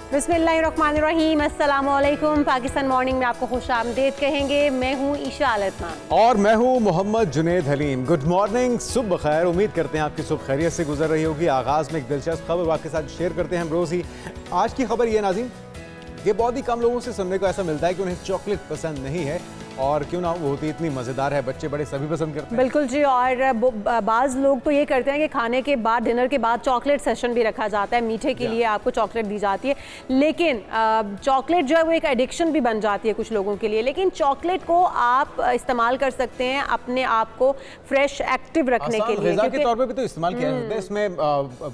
बिस्मिल्लाहिर्रहमानिर्रहीम, अस्सलामुअलैकुम। पाकिस्तान मॉर्निंग में आपको खुशामदीद कहेंगे। मैं हूँ ईशा अलतमान और मैं हूँ मोहम्मद जुनेद हलीम। गुड मॉर्निंग, सुबह खैर। उम्मीद करते हैं आपकी सुबह खैरियत से गुजर रही होगी। आगाज़ में एक दिलचस्प खबर आपके साथ शेयर करते हैं हम रोज़ ही। आज की खबर ये नाज़रीन, ये बहुत ही कम लोगों से सुनने को ऐसा मिलता है कि उन्हें चॉकलेट पसंद नहीं है, और क्यों ना वो होती इतनी मज़ेदार है, बच्चे बड़े सभी पसंद करते हैं। बिल्कुल जी। और बाज़ लोग तो ये करते हैं कि खाने के बाद, डिनर के बाद चॉकलेट सेशन भी रखा जाता है, मीठे के लिए आपको चॉकलेट दी जाती है। लेकिन चॉकलेट जो है वो एक एडिक्शन भी बन जाती है कुछ लोगों के लिए। लेकिन चॉकलेट को आप इस्तेमाल कर सकते हैं अपने आप को फ्रेश एक्टिव रखने के लिए, ग़िज़ा के तौर पे भी तो इस्तेमाल किया जाता है। इसमें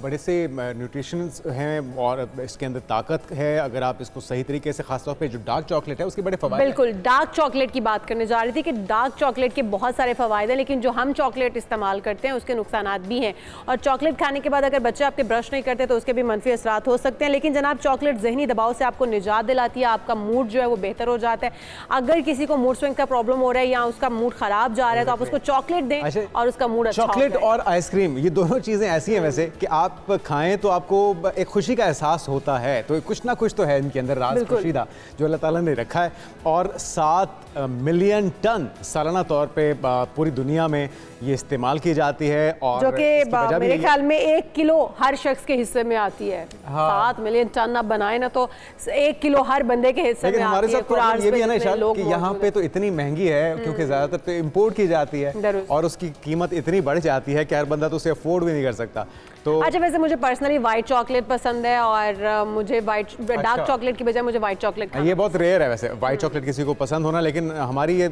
बड़े से न्यूट्रिशंस हैं और इसके अंदर ताकत है। अगर आप इसको सही तरीके से, खासतौर पे जो डार्क चॉकलेट है उसके बड़े फ़वाइद। बिल्कुल, डार्क चॉकलेट की बात करने जा रही थी कि डार्क चॉकलेट के बहुत सारे फ़वाइद हैं, लेकिन जो हम चॉकलेट इस्तेमाल करते हैं उसके नुकसानात भी हैं। और चॉकलेट खाने के बाद अगर बच्चे आपके ब्रश नहीं करते तो उसके भी मनफी असरात हो सकते हैं। लेकिन जनाब, चॉकलेट ज़हनी दबाव से आपको निजात दिलाती है, आपका मूड जो है वो बेहतर हो जाता है। अगर किसी को मूड स्विंग का प्रॉब्लम हो रहा है या उसका मूड ख़राब जा रहा है तो आप उसको चॉकलेट दें और उसका मूड अच्छा हो जाए। चॉकलेट और आइसक्रीम, ये दोनों चीज़ें ऐसी हैं वैसे कि आप खाएं तो आपको एक खुशी का एहसास होता है। तो कुछ ना कुछ तो है इनके अंदर राज खुशीदा जो अल्लाह ताला ने रखा है। और 7 मिलियन टन सालाना तौर पे पूरी दुनिया में ये इस्तेमाल की जाती है, और जो कि मेरे ख्याल में 1 किलो हर शख्स के हिस्से में आती है। 7 मिलियन टन आप बनाए ना तो 1 किलो हर बंदे के हिस्से में आती है। हमारे साथ प्रॉब्लम ये भी है ना शायद कि यहाँ पे तो इतनी महंगी है क्योंकि ज़्यादातर तो इम्पोर्ट की जाती है और उसकी कीमत इतनी बढ़ जाती है कि हर बंदा तो उसे अफोर्ड भी नहीं कर सकता। तो अच्छा, वैसे मुझे पर्सनली वाइट चॉकलेट पसंद है और मुझे डार्क चॉकलेट की बजाय मुझे वाइट चॉकलेट खाना। ये बहुत रेयर है वैसे वाइट चॉकलेट किसी को पसंद होना। लेकिन हमारी ये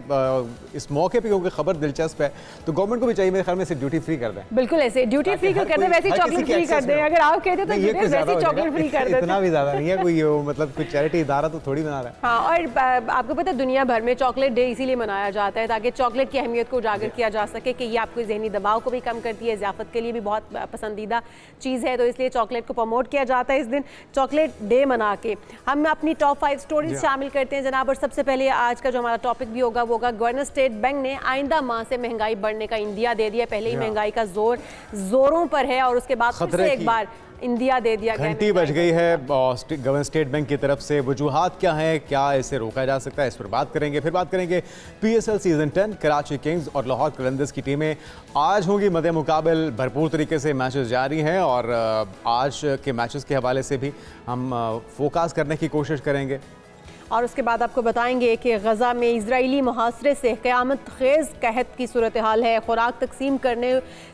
इस मौके पे क्योंकि खबर दिलचस्प है तो गवर्नमेंट को भी चाहिए मेरे ख्याल में इसे ड्यूटी फ्री कर दें। बिल्कुल, ऐसे ड्यूटी फ्री क्यों कर दें, वैसे चॉकलेट फ्री कर दें। अगर आप कहते तो वैसे चॉकलेट फ्री कर दें। इतना भी ज़्यादा नहीं है कोई, मतलब कोई चैरिटी इदारा तो थोड़ी बना रहा है। हाँ, और आपको पता है दुनिया भर में चॉकलेट डे इसीलिए मनाया जाता है ताकि चॉकलेट की अहमियत को उजागर किया जा सके कि ये आपको ज़हनी दबाव को भी कम करती है, ज़ियाफ़त के लिए भी बहुत पसंदीदा चीज़ है। तो इसलिए चॉकलेट को प्रमोट किया जाता है इस दिन चॉकलेट डे मना के। हम अपनी टॉप 5 स्टोरीज शामिल करते हैं जनाब। और सबसे पहले आज का जो हमारा टॉपिक भी होगा वो होगा गवर्नर स्टेट बैंक ने आइंदा माह से महंगाई बढ़ने का इंदिया दे दिया। पहले ही महंगाई का जोरों पर है और उसके बाद फिर से एक बार इंदिया दे दिया गया। घंटी बज गई है गवर्नर स्टेट बैंक की तरफ से। वजूहात क्या है, क्या इसे रोका जा सकता है, इस पर बात करेंगे। फिर बात करेंगे PSL सीजन 10 कराची किंग्स और लाहौर कलंदर्स की टीमें आज होंगी मद्दे मुकाबल। भरपूर तरीके से मैचेस जारी हैं और आज के मैचेस के हवाले से भी हम फोकस करने की कोशिश करेंगे। और उसके बाद आपको बताएंगे कि गज़ा में इजरायली मुहासरे से क़यामत ख़ेज़ कहत की सूरत हाल है। खुराक तकसीम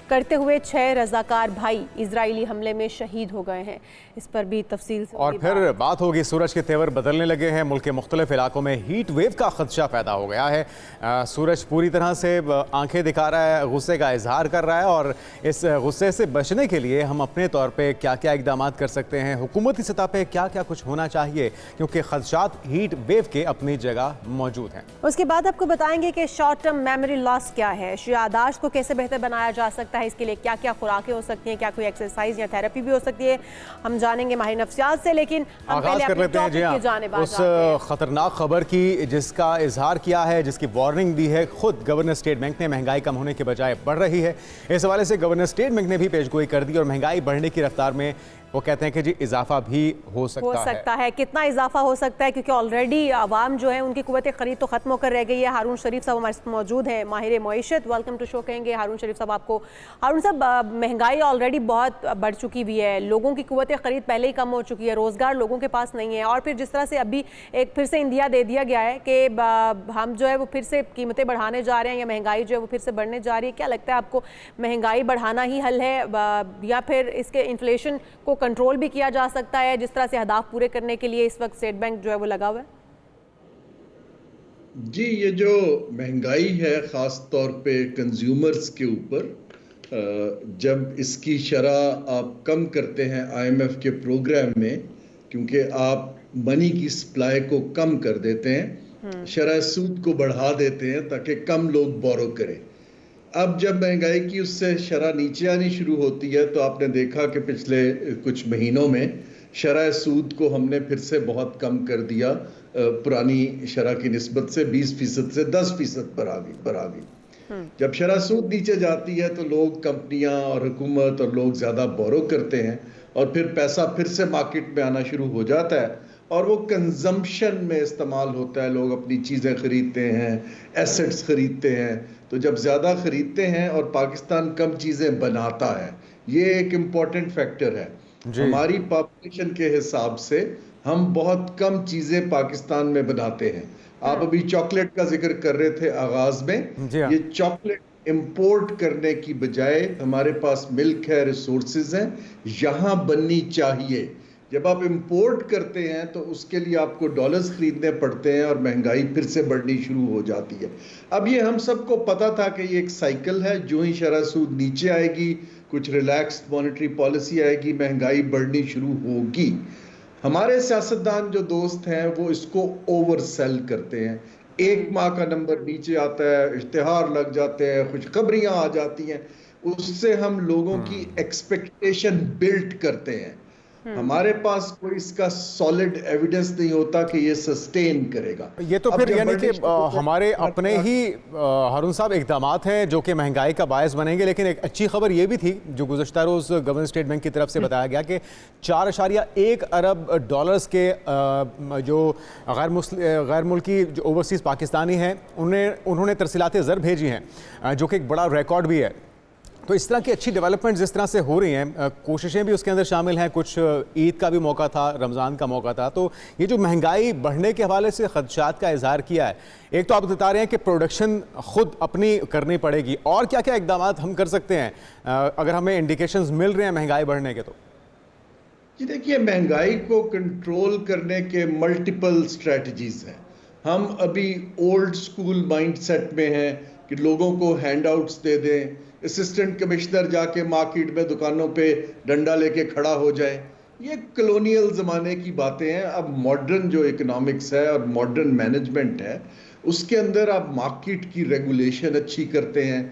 करते हुए 6 रज़ाकार भाई इजरायली हमले में शहीद हो गए हैं। इस पर भी तफसील से और फिर बात होगी सूरज के तेवर बदलने लगे हैं। मुल्क के मुख्तलिफ इलाकों में हीट वेव का खदशा पैदा हो गया है। सूरज पूरी तरह से आंखें दिखा रहा है, गुस्से का इजहार कर रहा है, और इस गुस्से से बचने के लिए हम अपने तौर पर क्या क्या इक़दाम कर सकते हैं, हुकूमती सतह पर क्या क्या कुछ होना चाहिए, क्योंकि खदशात हीट वेव के अपनी जगह मौजूद हैं। उसके बाद आपको बताएंगे कि शॉर्ट टर्म मेमोरी लॉस क्या है, याददाश्त को कैसे बेहतर बनाया जा सकता है, इसके लिए क्या क्या खुराकें हो सकती हैं, क्या कोई एक्सरसाइज या थेरेपी भी हो सकती है। हम जानेंगे माहिर नफ्सियात से, लेकिन हम पहले कर लेते हैं जी हाँ उस खतरनाक खबर की जिसका इजहार किया है, जिसकी वार्निंग दी है खुद गवर्नर स्टेट बैंक ने। महंगाई कम होने के बजाय बढ़ रही है। इस हवाले से गवर्नर स्टेट बैंक ने भी पेशगोई कर दी और महंगाई बढ़ने की रफ्तार में वो कहते हैं कि जी इजाफा भी हो सकता है। कितना इजाफा हो सकता है, क्योंकि ऑलरेडी आवाम जो है उनकी कुव्वत खरीद तो खत्म होकर रह गई है। हारून शरीफ साहब हमारे साथ मौजूद हैं, माहिर मईशत। वेलकम टू शो कहेंगे हारून शरीफ साहब आपको। हारून साहब, महंगाई ऑलरेडी बहुत बढ़ चुकी हुई है, लोगों की कुव्वत खरीद पहले ही कम हो चुकी है, रोज़गार लोगों के पास नहीं है, और फिर जिस तरह से अभी एक फिर से इंदिया दे दिया गया है कि हम जो है वो फिर से कीमतें बढ़ाने जा रहे हैं या महंगाई जो है वो फिर से बढ़ने जा रही है। क्या लगता है आपको, महंगाई बढ़ाना ही हल है या फिर इसके इन्फ्लेशन को कंट्रोल भी किया जा सकता है, जिस तरह से अहदाफ पूरे करने के लिए इस वक्त स्टेट बैंक जो है वो लगा हुआ है? जी, ये जो महंगाई है ख़ास तौर पे कंज्यूमर्स के ऊपर, जब इसकी शरह आप कम करते हैं IMF के प्रोग्राम में, क्योंकि आप मनी की सप्लाई को कम कर देते हैं, शरह सूद को बढ़ा देते हैं ताकि कम लोग बोरो करें। अब जब महंगाई की उससे शरह नीचे आनी शुरू होती है तो आपने देखा कि पिछले कुछ महीनों में शरह सूद को हमने फिर से बहुत कम कर दिया, पुरानी शरह की निस्बत से 20% से 10% पर आ गई। जब शरह सूद नीचे जाती है तो लोग, कंपनियां और हुकूमत और लोग ज़्यादा बोरो करते हैं और फिर पैसा फिर से मार्केट में आना शुरू हो जाता है और वो कंजम्पशन में इस्तेमाल होता है। लोग अपनी चीज़ें खरीदते हैं, एसेट्स खरीदते हैं। तो जब ज़्यादा खरीदते हैं और पाकिस्तान कम चीज़ें बनाता है, ये एक इम्पॉर्टेंट फैक्टर है। हमारी पॉपुलेशन के हिसाब से हम बहुत कम चीज़ें पाकिस्तान में बनाते हैं। आप अभी चॉकलेट का जिक्र कर रहे थे आगाज में। ये चॉकलेट इंपोर्ट करने की बजाय हमारे पास मिल्क है, रिसोर्सेज हैं, यहाँ बननी चाहिए। जब आप इंपोर्ट करते हैं तो उसके लिए आपको डॉलर्स खरीदने पड़ते हैं और महंगाई फिर से बढ़नी शुरू हो जाती है। अब ये हम सबको पता था कि ये एक साइकिल है। जो ही शरह सूद नीचे आएगी, कुछ रिलैक्स्ड मॉनेटरी पॉलिसी आएगी, महंगाई बढ़नी शुरू होगी। हमारे सियासतदान जो दोस्त हैं वो इसको ओवर सेल करते हैं। एक माह का नंबर नीचे आता है, इश्तिहार लग जाते हैं, खुशखबरियां आ जाती हैं, उससे हम लोगों की एक्सपेक्टेशन बिल्ड करते हैं। हमारे पास कोई इसका सॉलिड एविडेंस नहीं होता कि ये सस्टेन करेगा। ये तो फिर यानी कि हमारे अपने ही हारून साहब इक़दामात हैं जो कि महंगाई का बायस बनेंगे। लेकिन एक अच्छी खबर ये भी थी जो गुज़श्ता रोज़ गवर्नर स्टेट बैंक की तरफ से बताया गया कि 4.1 अरब डॉलर्स के जो गैर मुल्की जो ओवरसीज़ पाकिस्तानी हैं उन्होंने तरसीलात ज़र भेजी हैं, जो कि एक बड़ा रिकॉर्ड भी है। तो इस तरह की अच्छी डेवलपमेंट जिस तरह से हो रही हैं, कोशिशें भी उसके अंदर शामिल हैं, कुछ ईद का भी मौका था, रमज़ान का मौका था। तो ये जो महंगाई बढ़ने के हवाले से खदशात का इजहार किया है, एक तो आप बता रहे हैं कि प्रोडक्शन खुद अपनी करनी पड़ेगी, और क्या क्या इकदाम हम कर सकते हैं अगर हमें इंडिकेशंस मिल रहे हैं महंगाई बढ़ने के? तो जी देखिए, महंगाई को कंट्रोल करने के मल्टीपल स्ट्रेटजीज हैं। हम अभी ओल्ड स्कूल माइंडसेट में हैं कि लोगों को हैंडआउट्स दे दें, असिस्टेंट कमिश्नर जाके मार्केट में दुकानों पे डंडा लेके खड़ा हो जाए। ये कॉलोनियल ज़माने की बातें हैं। अब मॉडर्न जो इकोनॉमिक्स है और मॉडर्न मैनेजमेंट है, उसके अंदर आप मार्केट की रेगुलेशन अच्छी करते हैं,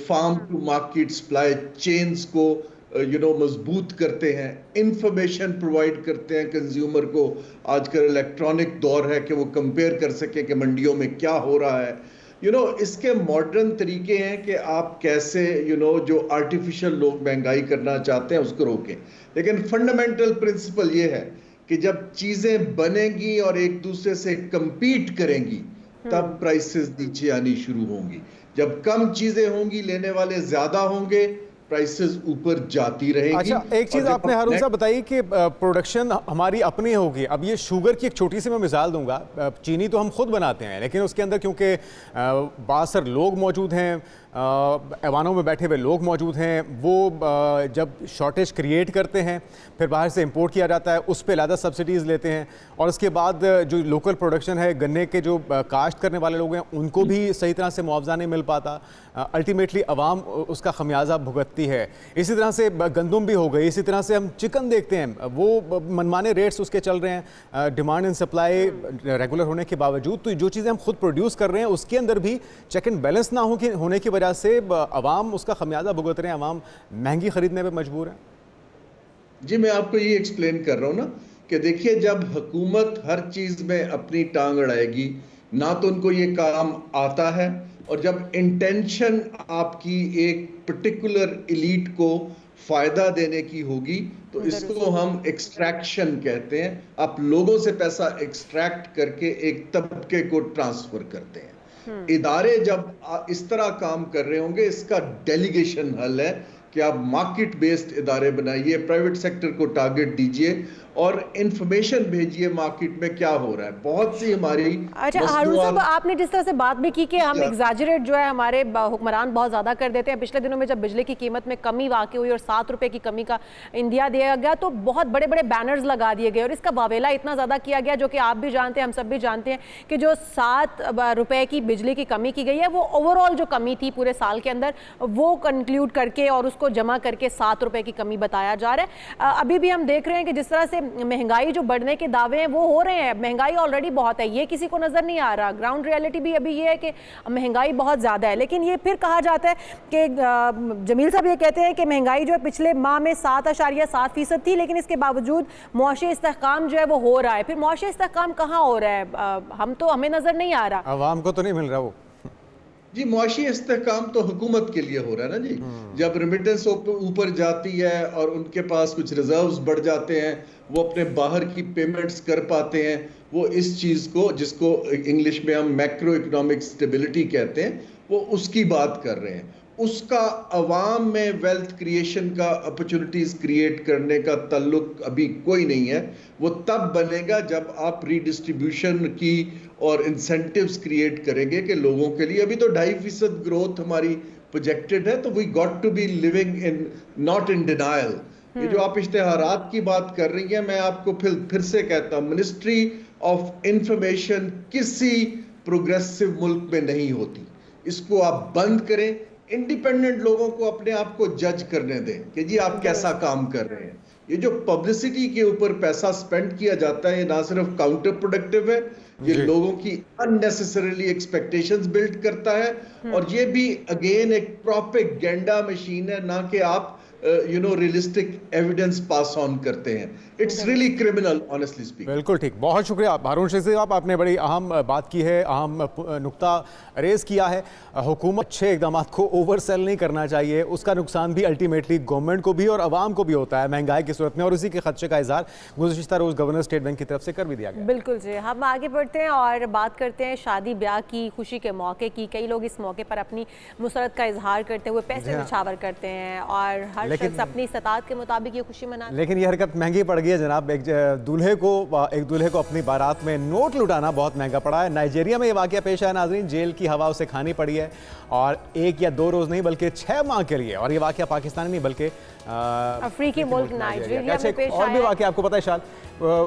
farm to market supply chains को मजबूत करते हैं, इंफॉर्मेशन प्रोवाइड करते हैं कंज्यूमर को। आजकल इलेक्ट्रॉनिक दौर है कि वो कंपेयर कर सके कि मंडियों में क्या हो रहा है। इसके मॉडर्न तरीके हैं कि आप कैसे जो आर्टिफिशियल लोग महंगाई करना चाहते हैं उसको रोकें। लेकिन फंडामेंटल प्रिंसिपल ये है कि जब चीजें बनेंगी और एक दूसरे से कंपीट करेंगी तब प्राइसेस नीचे आनी शुरू होंगी। जब कम चीजें होंगी, लेने वाले ज्यादा होंगे, प्राइसेस ऊपर जाती रहेगी। अच्छा, एक चीज़ आपने हारून साहब बताई कि प्रोडक्शन हमारी अपनी होगी। अब ये शुगर की एक छोटी सी मैं मिसाल दूंगा। चीनी तो हम खुद बनाते हैं, लेकिन उसके अंदर क्योंकि बासर लोग मौजूद हैं, ऐवानों में बैठे हुए लोग मौजूद हैं, वो जब शॉर्टेज क्रिएट करते हैं फिर बाहर से इंपोर्ट किया जाता है, उस पर ज़्यादा सब्सिडीज़ लेते हैं, और उसके बाद जो लोकल प्रोडक्शन है, गन्ने के जो काश्त करने वाले लोग हैं उनको भी सही तरह से मुआवजा नहीं मिल पाता। अल्टीमेटली अवाम उसका खमियाजा भुगतती है। इसी तरह से गंदम भी हो गई, इसी तरह से हम चिकन देखते हैं, वो मनमाने रेट्स उसके चल रहे हैं, डिमांड एंड सप्लाई रेगुलर होने के बावजूद। तो जो चीज़ें हम खुद प्रोड्यूस कर रहे हैं उसके अंदर भी चेक एंड बैलेंस ना होने की वजह से अवाम उसका खमियाजा भुगत रहे हैं, अवाम महंगी खरीदने पे मजबूर है। जी, मैं आपको ये एक्सप्लेन कर रहा हूँ ना कि देखिए, जब हुकूमत हर चीज में अपनी टांग अड़ाएगी ना तो उनको ये काम आता है, और जब इंटेंशन आपकी एक पर्टिकुलर एलीट को फायदा देने की होगी तो इसको हम एक्सट्रैक्शन कहते हैं। आप लोगों से पैसा एक्सट्रैक्ट करके एक तबके को ट्रांसफर करते हैं। इदारे जब इस तरह काम कर रहे होंगे, इसका डेलीगेशन हल है कि आप मार्केट बेस्ड इदारे बनाइए, प्राइवेट सेक्टर को टारगेट दीजिए और इंफॉर्मेशन भेजिए मार्केट में क्या हो रहा है। बहुत सी हमारी अच्छा हारून साहब, आपने जिस तरह से बात भी की कि हम एग्जैजरेट जो है हमारे हुक्मरान बहुत ज़्यादा कर देते हैं। पिछले दिनों में जब बिजली की कीमत में कमी वाक़ई हुई और 7 रुपये की कमी का इंदिया दिया गया तो बहुत बड़े बड़े बैनर्स लगा दिए गए और इसका वावेला इतना ज़्यादा किया गया, जो कि आप भी जानते हैं, हम सब भी जानते हैं कि जो 7 रुपये की बिजली की कमी की गई है वो ओवरऑल जो कमी थी पूरे साल के अंदर वो कंक्लूड करके और उसको जमा करके 7 रुपये की कमी बताया जा रहा है। अभी भी हम देख रहे हैं कि जिस तरह से महंगाई जो बढ़ने के दावे हैं वो हो रहे हैं, महंगाई ऑलरेडी बहुत है, ये किसी को नजर नहीं आ रहा। ग्राउंड रियलिटी भी अभी ये है कि महंगाई बहुत ज़्यादा है। लेकिन ये फिर कहा जाता है कि जमील साहब ये कहते हैं कि महंगाई जो है पिछले माह में 7.7% थी, लेकिन इसके बावजूद मुआशी इस्तेहकाम जो है वो हो रहा है। फिर मुआशी इस्तेहकाम कहाँ हो रहा है? हमें नजर नहीं आ रहा, आवाम को तो नहीं मिल रहा वो। जी, मुआशी इस्तेहकाम तो हुकूमत के लिए हो रहा है ना जी। जब रेमिटेंस ऊपर जाती है और उनके पास कुछ रिजर्व्स बढ़ जाते हैं, वो अपने बाहर की पेमेंट्स कर पाते हैं, वो इस चीज को, जिसको इंग्लिश में हम मैक्रो इकोनॉमिक स्टेबिलिटी कहते हैं, वो उसकी बात कर रहे हैं। उसका अवाम में वेल्थ क्रिएशन का, अपॉर्चुनिटीज क्रिएट करने का ताल्लुक अभी कोई नहीं है। वो तब बनेगा जब आप रीडिस्ट्रीब्यूशन की और इंसेंटिव्स क्रिएट करेंगे कि लोगों के लिए। अभी तो 2.5% ग्रोथ हमारी प्रोजेक्टेड है, तो we got to be living in, not in denial. ये जो आप इश्तेहारात की बात कर रही हैं, मैं आपको फिर से कहता हूं, मिनिस्ट्री ऑफ इंफॉर्मेशन किसी प्रोग्रेसिव मुल्क में नहीं होती। इसको आप बंद करें, इंडिपेंडेंट लोगों को अपने आप को जज करने दें कि जी आप कैसा काम कर रहे हैं। ये जो पब्लिसिटी के ऊपर पैसा स्पेंड किया जाता है, ये ना सिर्फ काउंटर प्रोडक्टिव है, ये लोगों की अननेसेसरीली एक्सपेक्टेशंस बिल्ड करता है, और ये भी अगेन एक प्रोपेगेंडा मशीन है, ना कि आप रियलिस्टिक एविडेंस पास ऑन करते हैं। It's really criminal, honestly speaking. बिल्कुल ठीक, बहुत शुक्रिया हारून रशीद साहब, आपने बड़ी अहम बात की है, अहम नुक्ता रेज किया है। हुकूमत अच्छे इकदाम को ओवर सेल नहीं करना चाहिए, उसका नुकसान भी अल्टीमेटली गवर्नमेंट को भी और आवाम को भी होता है महंगाई की सूरत में, और उसी के खदशे का इजहार गुज़िश्ता रोज़ गवर्नर स्टेट बैंक की तरफ से कर भी दिया गया। बिल्कुल जी, हम आगे बढ़ते हैं और बात करते हैं शादी ब्याह की, खुशी के मौके की। कई लोग इस मौके पर अपनी मुसरत का इजहार करते हुए पैसे निछावर करते हैं और हर शख्स अपनी इस्तात के मुताबिक ये खुशी मनाता है। लेकिन ये हरकत महंगी पड़ गई है जनाब। एक दूल्हे को अपनी बारात में नोट लुटाना बहुत महंगा पड़ा है। नाइजीरिया में ये वाकया पेश आया नाज़रीन, जेल की हवा उसे खानी पड़ी है, और 1 या 2 रोज़ नहीं बल्कि 6 माह के लिए। और ये वाकया पाकिस्तान नहीं बल्कि अफ्रीकी मुल्क नाइजीरिया में पेश आया। और भी वाकया आपको पता है शायद,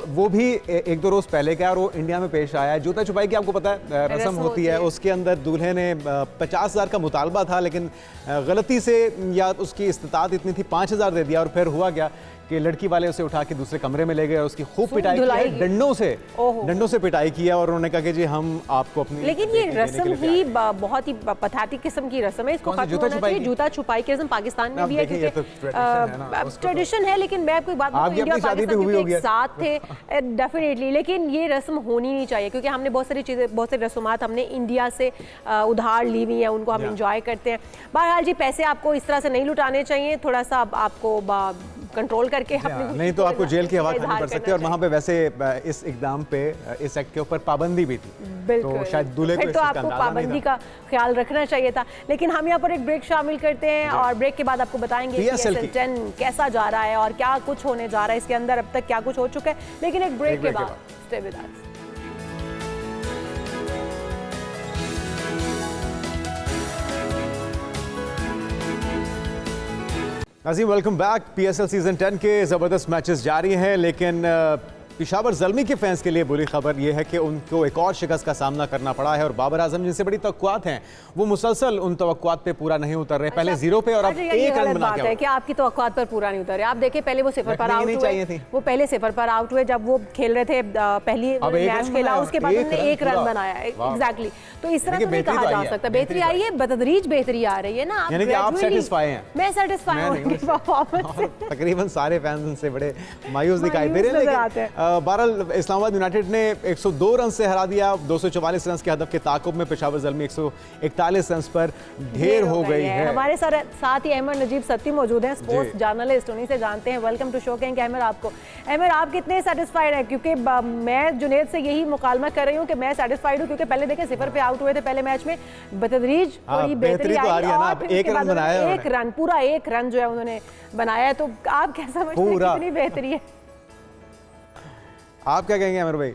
वो भी 1-2 रोज़ पहले का, और वो इंडिया में पेश आया है। जूता छुपाई की आपको पता है रस्म होती है, उसके अंदर दूल्हे ने 50,000 का मुतालबा था, लेकिन गलती से या उसकी इस्तात इतनी थी 5,000 दे दिया, और फिर हुआ क्या कि लड़की वाले उसे उठा के दूसरे कमरे में ले गए और उसकी खूब पिटाई की है, डंडों से पिटाई की है, और उन्होंने कहा कि जी हम आपको अपनी। लेकिन ये रस्म ही बहुत ही पथेटिक किस्म की रस्म है, इसको खत्म होना चाहिए। जूता छुपाई की रस्म पाकिस्तान में भी है, क्योंकि ट्रेडिशन है। लेकिन मैं आपको एक बात बताऊं, इंडिया पाकिस्तान एक साथ थे डेफिनेटली, लेकिन ये रस्म होनी नहीं चाहिए, क्योंकि हमने बहुत सारी चीज़ें, बहुत सारी रस्मात हमने इंडिया से उधार ली हुई है, उनको हम इंजॉय करते हैं। बहरहाल जी, पैसे आपको इस तरह से नहीं लुटाने चाहिए, थोड़ा सा आपको कंट्रोल करके नहीं तो आपको जेल की हवा खानी पड़ सकती है। और वहाँ पे वैसे इस इकदाम पे, इस एक्ट के ऊपर पाबंदी भी थी, तो शायद दूल्हे को तो आपको पाबंदी का ख्याल रखना चाहिए था। लेकिन हम यहाँ पर एक ब्रेक शामिल करते हैं, और ब्रेक के बाद आपको बताएंगे PSL 10 कैसा जा रहा है और क्या कुछ होने जा रहा है इसके अंदर, अब तक क्या कुछ हो चुका है। लेकिन एक ब्रेक के बाद स्टे विद अस। नाज़रीन वेलकम बैक। PSL सीजन 10 के ज़बरदस्त मैचेस जारी हैं, लेकिन पेशावर ज़ल्मी के फैंस के लिए बुरी खबर यह है कि उनको एक और शिकस्त का सामना करना पड़ा है, और बाबर आजम जिनसे बड़ी तवक्कुआत हैं वो मुसलसल उन तवक्कुआत पे पूरा नहीं उतर रहे। पहले 0 पे और अब 1 रन बना के। कि आपकी तवक्कुआत पर पूरा नहीं उतरे। आप देखिए, पहले वो 0 पर आउट हुए, वो पहले 0 पर आउट हुए जब वो खेल रहे थे, पहली मैच खेला, उसके बाद उन्होंने 1 रन बनाया। एग्जैक्टली, तो इस तरह तो नहीं कहा जा सकता। बेहतरी आई है, बतदरीज बेहतरी आ रही है ना। आप सेटिस्फाई हैं? मैं सेटिस्फाई हूं उनकी परफॉर्मेंस से। तकरीबन सारे फैंस उनसे बड़े मायूस दिखाई दे रहे हैं। बहरहाल इस्लामाबाद यूनाइटेड ने 102 रन से हरा दिया। 244 रन के हदफ के ताकुब में पेशावर ज़ल्मी 141 रन पर ढेर हो गई है। हमारे साथ ही अहमद नजीब सत्ती मौजूद हैं, स्पोर्ट्स जर्नलिस्ट, उन्हीं से जानते हैं। वेलकम टू शो कहेंगे अहमद आपको। अहमद, आप कितने सेटिस्फाइड हैं? क्योंकि मैं जुनेद से यही मुकालमा कर रही हूँ कि मैं सेटिस्फाइड हूँ, क्योंकि पहले देखें 0 पे आउट हुए थे पहले मैच में, बतदरीज थोड़ी बेहतरी आई, और 1 रन बनाया, 1 रन, पूरा 1 रन जो है उन्होंने बनाया। तो आप क्या समझते हैं कितनी बेहतरी है? आप क्या कहेंगे अमर भाई?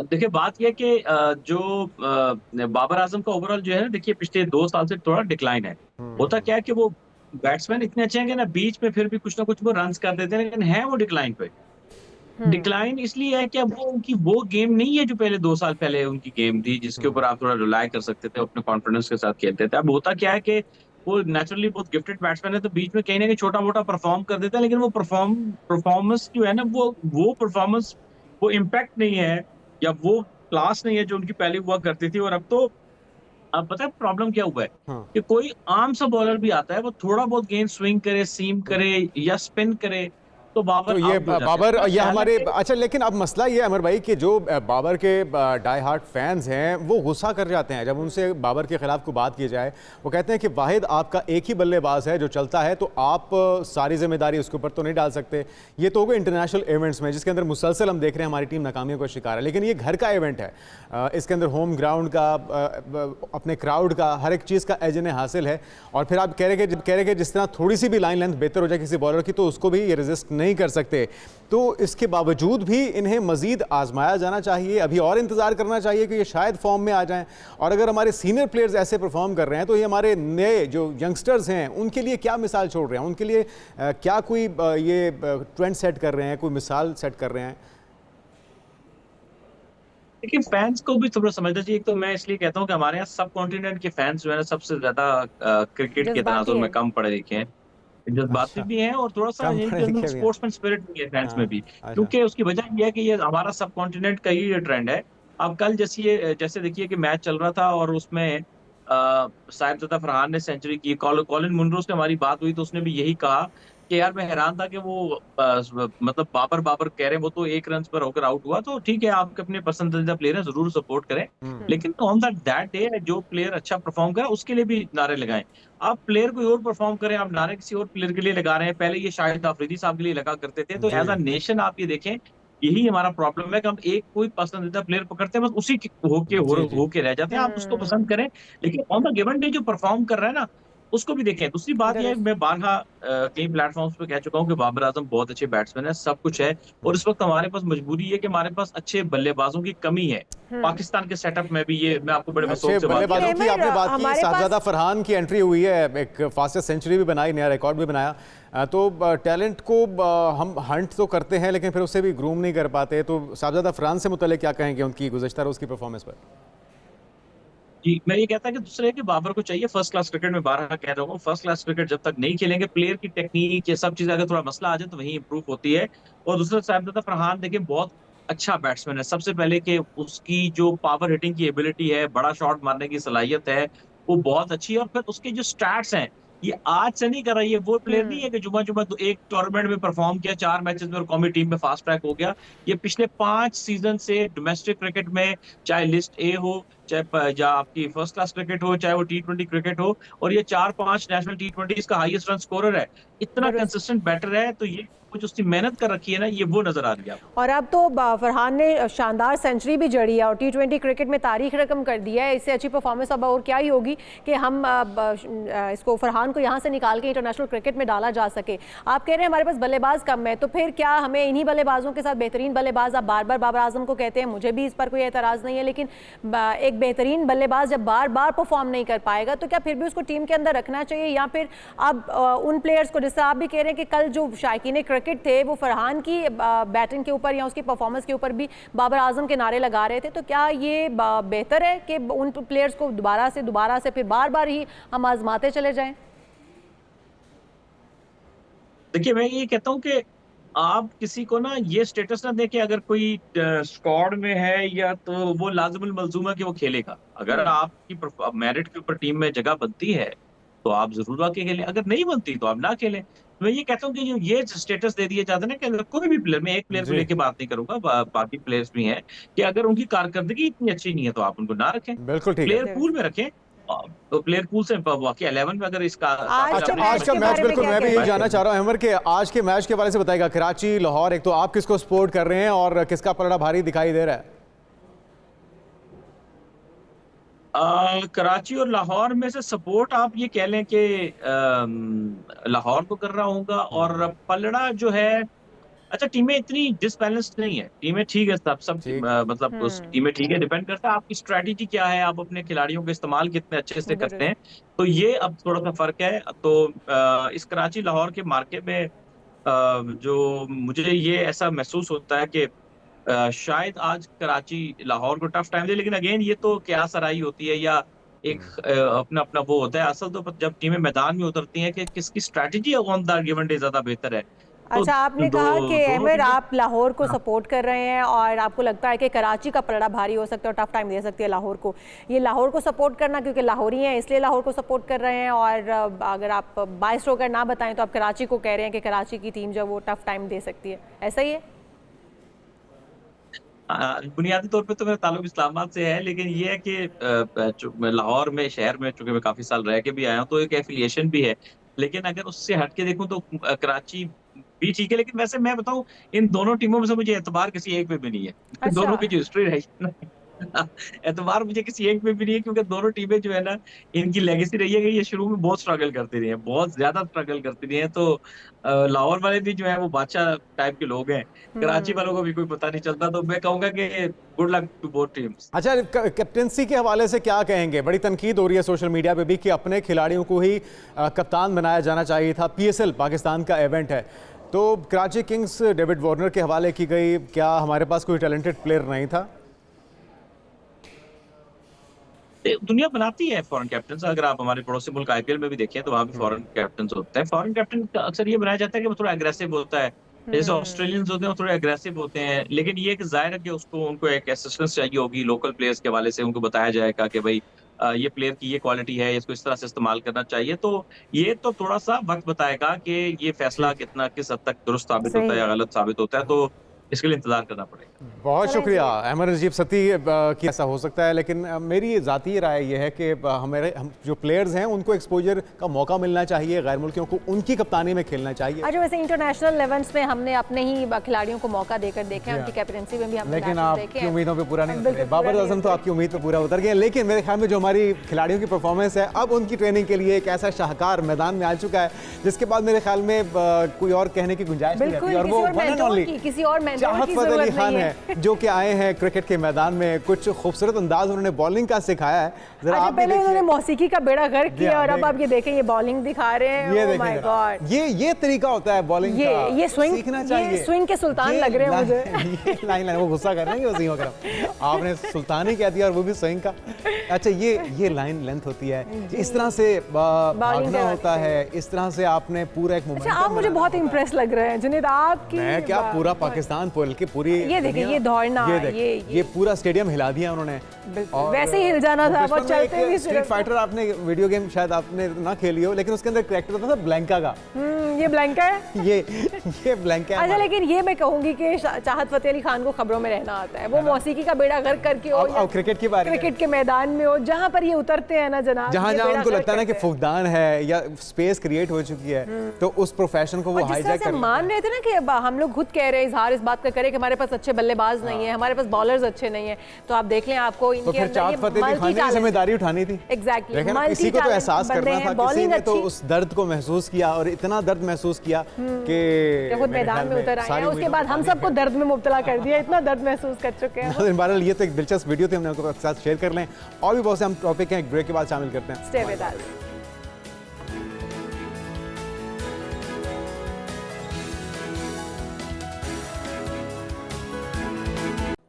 देखिए बात यह कि जो बाबर आजम का ओवरऑल जो है ना, देखिए पिछले 2 साल से थोड़ा डिक्लाइन है। होता क्या है कि वो बैट्समैन इतने अच्छे हैं कि ना बीच में फिर भी कुछ ना कुछ वो रन्स कर देते हैं, लेकिन है वो डिक्लाइन पे। डिक्लाइन इसलिए है कि वो उनकी वो गेम नहीं है जो पहले 2 साल पहले उनकी गेम थी, जिसके ऊपर आप थोड़ा रिलाय कर सकते थे, अपने कॉन्फिडेंस के साथ खेलते थे। अब होता क्या है कि वो नेचुरली बहुत गिफ्टेड बैट्समैन है, तो बीच में कहीं ना कहीं छोटा मोटा परफॉर्म कर देता है, लेकिन वो परफॉर्मेंस जो है ना, वो परफॉर्मेंस, वो इम्पैक्ट नहीं है, या वो क्लास नहीं है जो उनकी पहले हुआ करती थी। और अब तो अब पता है प्रॉब्लम क्या हुआ है कि कोई आम सा बॉलर भी आता है, वो थोड़ा बहुत गेंद स्विंग करे, सीम करे या स्पिन करे, तो बाबर तो ये आउट हो जाते हैं। बाबर तो ये हमारे हालांकि अच्छा, लेकिन अब मसला ये है अमर भाई कि जो बाबर के डाई हार्ट फैंस हैं वो गुस्सा कर जाते हैं जब उनसे बाबर के खिलाफ कोई बात की जाए। वो कहते हैं कि वाहिद आपका एक ही बल्लेबाज है जो चलता है, तो आप सारी जिम्मेदारी उसके ऊपर तो नहीं डाल सकते। ये तो हो गए इंटरनेशनल इवेंट्स में जिसके अंदर मुसलसल हम देख रहे हैं हमारी टीम नाकामियों का शिकार है, लेकिन ये घर का इवेंट है, इसके अंदर होम ग्राउंड का, अपने क्राउड का, हर एक चीज़ का एजन हासिल है। और फिर आप कह रहे कि जिस तरह थोड़ी सी भी लाइन लेंथ बेहतर हो जाए किसी बॉलर की तो उसको भी ये रेजिस्ट नहीं कर सकते। तो इसके बावजूद भी इन्हें मजीद आजमाया जाना चाहिए, अभी और इंतज़ार करना चाहिए कि ये शायद फॉर्म में आ जाएं। और अगर हमारे सीनियर प्लेयर्स ऐसे परफॉर्म कर रहे हैं तो ये हमारे नए जो यंगस्टर्स हैं उनके लिए क्या मिसाल छोड़ रहे हैं, उनके लिए क्या कोई ये ट्रेंड सेट कर रहे हैं, कोई मिसाल सेट कर रहे हैं? देखिए, फैंस को भी थोड़ा समझना चाहिए। एक तो मैं इसलिए कहता हूँ कि हमारे यहाँ सब कॉन्टिनेंट के फैंस जो है ना सबसे ज्यादा क्रिकेट के जज्बाती तनाजुर में है। कम पढ़े लिखे हैं, जज्बाती अच्छा, भी हैं और थोड़ा सा कम पढ़े इनके अंदर लिखे भी हैं। स्पोर्ट्समैन स्पिरिट भी है फैंस में हाँ, भी। अच्छा। क्योंकि उसकी वजह ये है कि ये हमारा सब कॉन्टिनेंट का ही ये ट्रेंड है। अब कल जैसे देखिए कि मैच चल रहा था और उसमें साहिबजादा फरहान ने सेंचुरी की, कॉलिन मुनरो से हमारी बात हुई तो उसने भी यही कहा कि यार मैं हैरान था कि वो मतलब बाबर बाबर कह रहे हैं, वो तो 1 रन पर होकर आउट हुआ। तो ठीक है, आप अपने पसंदीदा प्लेयर हैं, जरूर सपोर्ट करें, लेकिन ऑन दैट डे जो प्लेयर अच्छा परफॉर्म करे उसके लिए भी नारे लगाएं। आप प्लेयर कोई और परफॉर्म करें, आप नारे किसी और प्लेयर के लिए लगा रहे हैं। पहले ये शाहिद अफरीदी साहब के लिए लगा करते थे। तो जी। एज अ नेशन आप ये देखें, यही हमारा प्रॉब्लम है कि हम एक कोई पसंदीदा प्लेयर पकड़ते हैं, बस उसी के जी, जी। होके रह जाते हैं। आप उसको पसंद करें, लेकिन ऑन द गिवन डे जो परफॉर्म कर रहा है ना उसको भी देखें। दूसरी बात यह है कि दुरुस्त। मैं बारहा कई प्लेटफॉर्म्स पे कह चुका हूँ कि बाबर आजम बहुत अच्छे बैट्समैन है, सब कुछ है, और इस वक्त हमारे पास मजबूरी है कि हमारे पास अच्छे बल्लेबाजों की कमी है। पाकिस्तान के सेटअप में भी ये मैं आपको बड़े अच्छे मसौक से बात बल्लेबाजों करूं। की आपने बात की, हमारे साहबजादा पास फरहान की एंट्री हुई है, एक फास्टेस्ट सेंचुरी भी बनाई, नया रिकॉर्ड भी बनाया। तो टैलेंट को हम हंट तो करते हैं लेकिन फिर उससे भी ग्रूम नहीं कर पाते। तो साहबजादा फरहान से मुतल्लिक क्या कहेंगे उनकी गुज़श्ता रोज़ की परफॉर्मेंस पर? जी, मैं ये कहता कि दूसरे है कि बाबर को चाहिए फर्स्ट क्लास क्रिकेट। में बारहा कह रहा हूँ, फर्स्ट क्लास क्रिकेट जब तक नहीं खेलेंगे, प्लेयर की टेक्निक ये सब चीजें अगर थोड़ा मसला आ जाए तो वहीं इंप्रूव होती है। और दूसरा साहिबजादा फरहान देखिए बहुत अच्छा बैट्समैन है। सबसे पहले कि उसकी जो पावर हिटिंग की एबिलिटी है, बड़ा शॉट मारने की सलाहियत है, वो बहुत अच्छी है। और फिर उसके जो स्टैट्स हैं, ये आज से नहीं कर रहा है। ये वो प्लेयर नहीं है कि जुमा जुमा तो एक टूर्नामेंट में परफॉर्म किया, 4 मैचेस में और कौमी टीम में फास्ट ट्रैक हो गया। ये पिछले 5 सीजन से डोमेस्टिक क्रिकेट में, चाहे लिस्ट ए हो, चाहे या आपकी फर्स्ट क्लास क्रिकेट हो, चाहे वो टी20 क्रिकेट हो, और ये 4-5 नेशनल टी20 का हाईएस्ट रन स्कोरर है। इतना दुरुस्त। कंसिस्टेंट बैटर है। तो ये कुछ उसकी मेहनत कर रखी है ना, ये वो नजर आ रही है आपको। और अब तो फरहान ने शानदार सेंचुरी भी जड़ी है और टी20 क्रिकेट में तारीख रकम कर दिया है। इससे अच्छी परफॉर्मेंस अब और क्या ही होगी कि हम इसको फरहान को यहाँ से निकाल के इंटरनेशनल क्रिकेट में डाला जा सके। आप कह रहे हैं हमारे पास बल्लेबाज कम है, तो फिर क्या हमें इन्हीं बल्लेबाजों के साथ, बेहतरीन बल्लेबाज आप बार बार बाबर आजम को कहते हैं, मुझे भी इस पर कोई एतराज़ नहीं है, लेकिन एक बेहतरीन बल्लेबाज जब बार बार परफॉर्म नहीं कर पाएगा तो क्या फिर भी उसको टीम के अंदर रखना चाहिए? या फिर अब उन प्लेयर्स को, जैसे आप भी कह रहे हैं कि कल जो शायकीन क्रिकेट थे वो फरहान की बैटिंग के ऊपर या उसकी परफॉर्मेंस के ऊपर भी बाबर आजम के नारे लगा रहे थे, तो क्या ये बेहतर है कि उन प्लेयर्स को दोबारा से फिर बार बार ही हम आजमाते चले जाएं? देखिए, मैं ये कहता हूँ कि आप किसी को ना ये स्टेटस ना दें कि अगर कोई स्क्वाड में है या तो वो लाजिमुल मलजूम कि वो खेलेगा। अगर आपकी मेरिट के ऊपर टीम में जगह बनती है तो आप जरूर आके खेलें, अगर नहीं बनती तो आप ना खेलें। मैं ये कहता हूँ कि जो ये स्टेटस दे दिए जाते हैं ना कि अगर कोई भी प्लेयर, मैं एक प्लेयर को जी, लेके बात नहीं करूंगा, बाकी प्लेयर्स भी हैं, कि अगर उनकी कारकर्दगी इतनी अच्छी नहीं है तो आप उनको ना रखें, बिल्कुल ठीक प्लेयर है। पूल में रखें। तो प्लेयर पूल से वाकई 11 में अगर इसका आज अच्छा, के आज का के मैच बारे में बिल्कुल क्या मैं भी यही कहेंगे? जानना चाह रहा हूं अमर के आज के मैच के बारे से बताइएगा। कराची लाहौर, एक तो आप किसको सपोर्ट कर रहे हैं और किसका पलड़ा भारी दिखाई दे रहा है? कराची और लाहौर में से सपोर्ट आप ये कह लें कि लाहौर को कर रहा हूँगा। और पलड़ा जो है, अच्छा, टीमें इतनी डिसबैलेंस्ड नहीं है, टीमें ठीक है, सब ठीक। मतलब उस टीमें ठीक है। डिपेंड करता है आपकी स्ट्रैटेजी क्या है, आप अपने खिलाड़ियों का इस्तेमाल कितने अच्छे से करते दुरुस्त। हैं। तो ये अब थोड़ा सा फर्क है। तो इस कराची लाहौर के मार्के में जो मुझे ये ऐसा महसूस होता है कि शायद आज कराची लाहौर को टफ टाइम दे, लेकिन अगेन ये तो क्या सराही होती है या एक अपना अपना वो होता है। असल तो जब टीमें मैदान में उतरती हैं कि किसकी strategy on the given day ज्यादा बेहतर है, अच्छा, आपने कहा कि अहमद आप लाहौर को सपोर्ट कर रहे हैं और आपको लगता है कि कराची का पलड़ा भारी हो सकता है और टफ टाइम दे सकती है लाहौर को। ये लाहौर को सपोर्ट करना क्योंकि लाहौरी हैं इसलिए लाहौर को सपोर्ट कर रहे हैं, और अगर आप बायस्ड होकर ना बताएं तो आप कराची को कह रहे हैं कि कराची की टीम जो वो टफ टाइम दे सकती है, ऐसा ही है? बुनियादी तौर पे तो मेरा ताल्लुक इस्लामाबाद से है, लेकिन ये है कि मैं लाहौर में शहर में चूंकि मैं काफी साल रह के भी आया हूँ तो एक एफिलिएशन भी है। लेकिन अगर उससे हट के देखूं तो कराची भी ठीक है, लेकिन वैसे मैं बताऊं इन दोनों टीमों में से मुझे एतबार किसी एक पे भी नहीं है। अच्छा। दोनों की जो हिस्ट्री रही है ना, एतबार मुझे किसी एक पे भी नहीं है, क्योंकि दोनों टीमें जो है ना, इनकी लेगेसी रही है कि ये शुरू में बहुत स्ट्रगल करती रही है, बहुत ज्यादा स्ट्रगल करती रही है। तो लाहौर वाले भी जो है वो बादशाह टाइप के लोग हैं, कराची वालों को भी कोई पता नहीं चलता। तो मैं कहूंगा कि good luck to both teams. अच्छा, कैप्टेंसी के हवाले से क्या कहेंगे? बड़ी तनकीद हो रही है सोशल मीडिया पे भी कि अपने खिलाड़ियों को ही कप्तान बनाया जाना चाहिए था। PSL पाकिस्तान का इवेंट है, तो कराची किंग्स डेविड वार्नर के हवाले की गई, क्या हमारे पास कोई टैलेंटेड प्लेयर नहीं था? दुनिया बनाती है फॉरेन कैप्टन। अगर आप हमारे पड़ोसी मुल्क IPL में भी देखें तो वहाँ भी फॉरेन कैप्टन होते हैं। फॉरेन कैप्टन का अक्सर ये बनाया जाता है कि वो थोड़ा अग्रेसिव होता है, जैसे ऑस्ट्रेलियंस होते हैं वो थोड़े अग्रेसिव होते हैं। लेकिन ये कि जाहिर है कि उनको एक असिस्टेंस चाहिए होगी लोकल प्लेयर्स के हवाले से, उनको बताया जाएगा कि भाई ये प्लेयर की ये क्वालिटी है, इसको इस तरह से इस्तेमाल करना चाहिए। तो ये तो थोड़ा सा वक्त बताएगा कि ये फैसला किस हद तक दुरुस्त साबित होता है या गलत साबित होता है, तो इसके लिए इंतजार करना पड़ेगा। बहुत शुक्रिया अहमद नजीब सती कि ऐसा हो सकता है, लेकिन मेरी ज़ाती राय ये है कि हम जो प्लेयर्स हैं उनको एक्सपोजर का मौका मिलना चाहिए, गैर मुल्कियों को उनकी कप्तानी में खेलना चाहिए। अच्छा, वैसे इंटरनेशनल लेवल्स में हमने अपने ही खिलाड़ियों को मौका देकर देखे हैं, उनकी कैप्टनसी में भी हमने लेकिन मैचेस देखे आपकी हैं। उम्मीदों पे पूरा नहीं बिल्कुल उतरे। पूरा बाबर नहीं आजम तो आपकी उम्मीद पे पूरा उतर गए, लेकिन मेरे ख्याल में जो हमारी खिलाड़ियों की परफॉर्मेंस है, अब उनकी ट्रेनिंग के लिए एक ऐसा शाहकार मैदान में आ चुका है जिसके बाद मेरे ख्याल में कोई और कहने की गुंजाइश नहीं रहती। और वो वन एंड ओनली किसी और मेंटोर चाहत की फतेह अली जरूरत खान नहीं है, जो कि आए हैं क्रिकेट के मैदान में। कुछ खूबसूरत अंदाज उन्होंने बॉलिंग का सिखाया है। जरा अच्छा, आप भी पहले उन्होंने देखिए, मौसीकी का बेड़ा गर्क किया और अब आप ये देखें ये बॉलिंग दिखा रहे हैं। ये ओह माय देखिए, गॉड, ये तरीका होता है बॉलिंग का, ये स्विंग, सीखना चाहिए। ये स्विंग के सुल्तान ये लग रहे हैं मुझे। ये लाइन वो गुस्सा कर रहे हैं कि वसीम अकरम आपने सुल्तान ही कह दिया और वो भी स्विंग का। अच्छा, ये लाइन लेंथ होती है, इस तरह से भागना होता है, इस तरह से आपने पूरा एक अच्छा, आप मुझे बहुत इम्प्रेस लग रहे हैं जुनेद, आपकी मैं क्या पूरा पाकिस्तान बल्कि पूरी ये देखिए, ये दौड़ना, ये पूरा स्टेडियम हिला दिया उन्होंने। और वैसे ही हिल जाना था, वो चलते भी स्ट्रीट फाइटर, आपने वीडियो गेम शायद आपने ना खेली हो, लेकिन उसके अंदर कैरेक्टर होता था ब्लैंका का। ये ब्लैंका है, ये ब्लैंका है। अच्छा, लेकिन ये मैं कहूंगी कि चाहत फतेह अली खान को खबरों में रहना आता है। वो मौसीकी का बेड़ा गर्क करके हो या क्रिकेट की बात, क्रिकेट के मैदान में हो, जहां पर ये उतरते हैं ना जनाब, जहां उनको लगता है ना कि फुकदान है या स्पेस क्रिएट हो चुकी है, तो उस प्रोफेशन को वो हाईजैक कर मान रहे थे ना कि हम लोग खुद कह रहे हैं, इजहार इस बात का करें कि हमारे पास अच्छे बल्लेबाज नहीं है, हमारे पास बॉलर्स अच्छे नहीं है, तो आप देख लें आपको इनके अंदर चाहत फतेह अली खान ने जिम्मेदारी उठानी थी। एग्जैक्टली, किसी को तो एहसास करना था, किसी ने तो उस दर्द को महसूस किया और इतना दर्द महसूस किया कि खुद मैदान में उतर आए हैं। उसके बाद हम सबको दर्द में मुब्तला कर दिया, इतना दर्द महसूस कर चुके हैं। बहरहाल ये तो एक दिलचस्प वीडियो थी, हमने आपके साथ शेयर कर लें। और भी बहुत से हम टॉपिक हैं, एक ब्रेक के बाद शामिल करते हैं। Stay with us.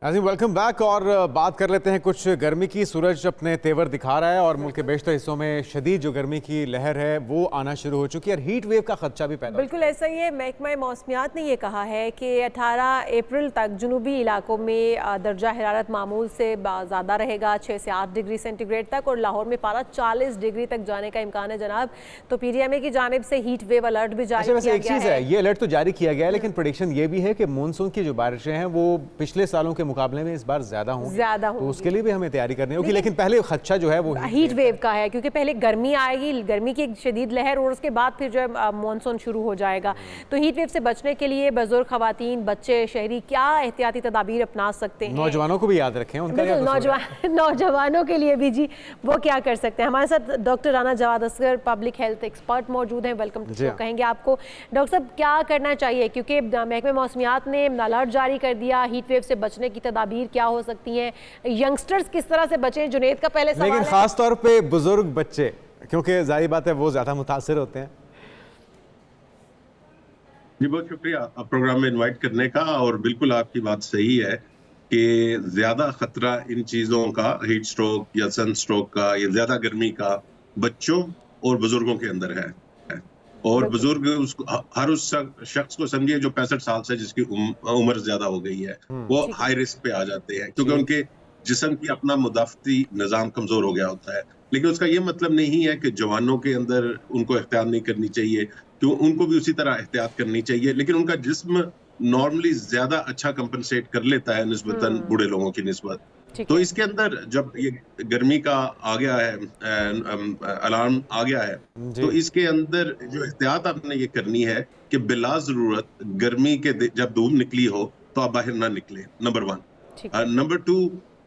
नाज़रीन, वेलकम बैक। और बात कर लेते हैं कुछ गर्मी की। सूरज अपने तेवर दिखा रहा है और मुल्क के बेशतर हिस्सों में शदीद जो गर्मी की लहर है वो आना शुरू हो चुकी है और हीट वेव का खदशा भी पैदा। बिल्कुल ऐसा ही है। महकमा मौसमियात ने ये कहा है कि 18 अप्रैल तक जुनूबी इलाकों में दर्जा हरारत मामूल से ज़्यादा रहेगा, 6 से 8 डिग्री सेंटीग्रेड तक, और लाहौर में पारा 40 डिग्री तक जाने का इम्कान है जनाब। तो PTMA की जानिब से हीट वेव अलर्ट भी जारी किया एक चीज़ है, ये अलर्ट तो जारी किया गया है, लेकिन प्रेडिक्शन ये भी है कि मानसून की जो बारिशें हैं वो पिछले सालों के मुकाबले में इस बार ज्यादा होंगी, तो उसके लिए भी हमें तैयारी करनी होगी। लेकिन पहले खदशा जो है वो हीट वेव का है, क्योंकि पहले गर्मी आएगी, गर्मी की एक शदीद लहर, और उसके बाद फिर जो है मानसून शुरू हो जाएगा। तो हीट वेव से बचने के लिए बुजुर्ग, खवातीन, बच्चे, शहरी क्या एहतियाती तदाबीर अपना सकते हैं? नौजवानों को भी याद रखें, नौजवानों के लिए भी जी वो क्या कर सकते हैं। हमारे साथ doctor Rana Jawad Asghar, public health expert मौजूद हैं। वेलकम टू शो कहेंगे आपको। डॉक्टर साहब, क्या करना चाहिए, क्योंकि महकमे मौसमियात ने अलर्ट जारी कर दिया, हीट वेव से बचने की तदाबीर क्या हो सकती हैं, यंगस्टर्स किस तरह से बचें? जुनेद का पहले सवाल लेकिन खास तौर पे बुजुर्ग बच्चे, क्योंकि जाहिर बात है वो ज्यादा मुतासिर होते हैं। जी, बहुत शुक्रिया प्रोग्राम में इनवाइट करने का। और बिल्कुल आपकी बात सही है कि ज्यादा खतरा इन चीजों का, हीट स्ट्रोक या सन स्ट्रोक का या ज्यादा गर्मी का, बच्चों और बुजुर्गों के अंदर है। और बुजुर्ग उसको हर उस शख्स को समझिए जो 65 साल से जिसकी उम्र ज्यादा हो गई है, वो हाई रिस्क पे आ जाते हैं क्योंकि उनके जिस्म की अपना मुदाफ़ती निज़ाम कमजोर हो गया होता है। लेकिन उसका ये मतलब नहीं है कि जवानों के अंदर उनको एहतियात नहीं करनी चाहिए, तो उनको भी उसी तरह एहतियात करनी चाहिए, लेकिन उनका जिस्म नॉर्मली ज्यादा अच्छा कंपनसेट कर लेता है निस्बतन बूढ़े लोगों की निस्बत। तो इसके अंदर जब ये गर्मी का आ गया है, अलार्म आ गया है, तो इसके अंदर जो एहतियात आपने ये करनी है कि बिला जरूरत गर्मी के जब धूप निकली हो तो आप बाहर ना निकले, नंबर 1। नंबर 2,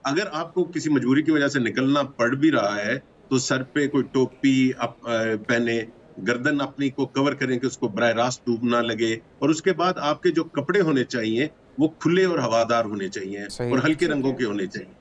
अगर आपको किसी मजबूरी की वजह से निकलना पड़ भी रहा है तो सर पे कोई टोपी पहने, गर्दन अपनी को कवर करें कि उसको बराह रास्त धूप ना लगे, और उसके बाद आपके जो कपड़े होने चाहिए वो खुले और हवादार होने चाहिए और हल्के रंगों के होने चाहिए।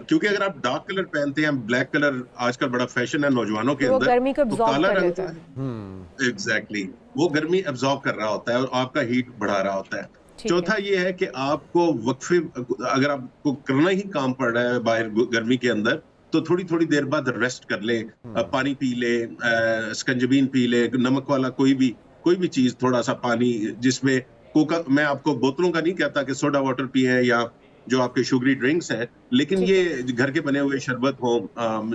क्योंकि अगर आप डार्क कलर पहनते हैं, ब्लैक कलर आजकल बड़ा फैशन है नौजवानों के अंदर, गर्मी को तो काला रंग एग्जैक्टली वो गर्मी एब्जॉर्ब कर रहा होता है और आपका हीट बढ़ा रहा होता है। चौथा ये है कि आपको वक्फे, अगर आपको करना ही काम पड़ रहा है बाहर गर्मी के अंदर, तो थोड़ी थोड़ी देर बाद रेस्ट कर ले, पानी पी ले, स्कंजबीन पी ले, नमक वाला कोई भी चीज, थोड़ा सा पानी जिसमें कोका, मैं आपको बोतलों का नहीं कहता कि सोडा वाटर पिए या जो आपके शुगरी ड्रिंक्स हैं, लेकिन ये घर के बने हुए शरबत हो,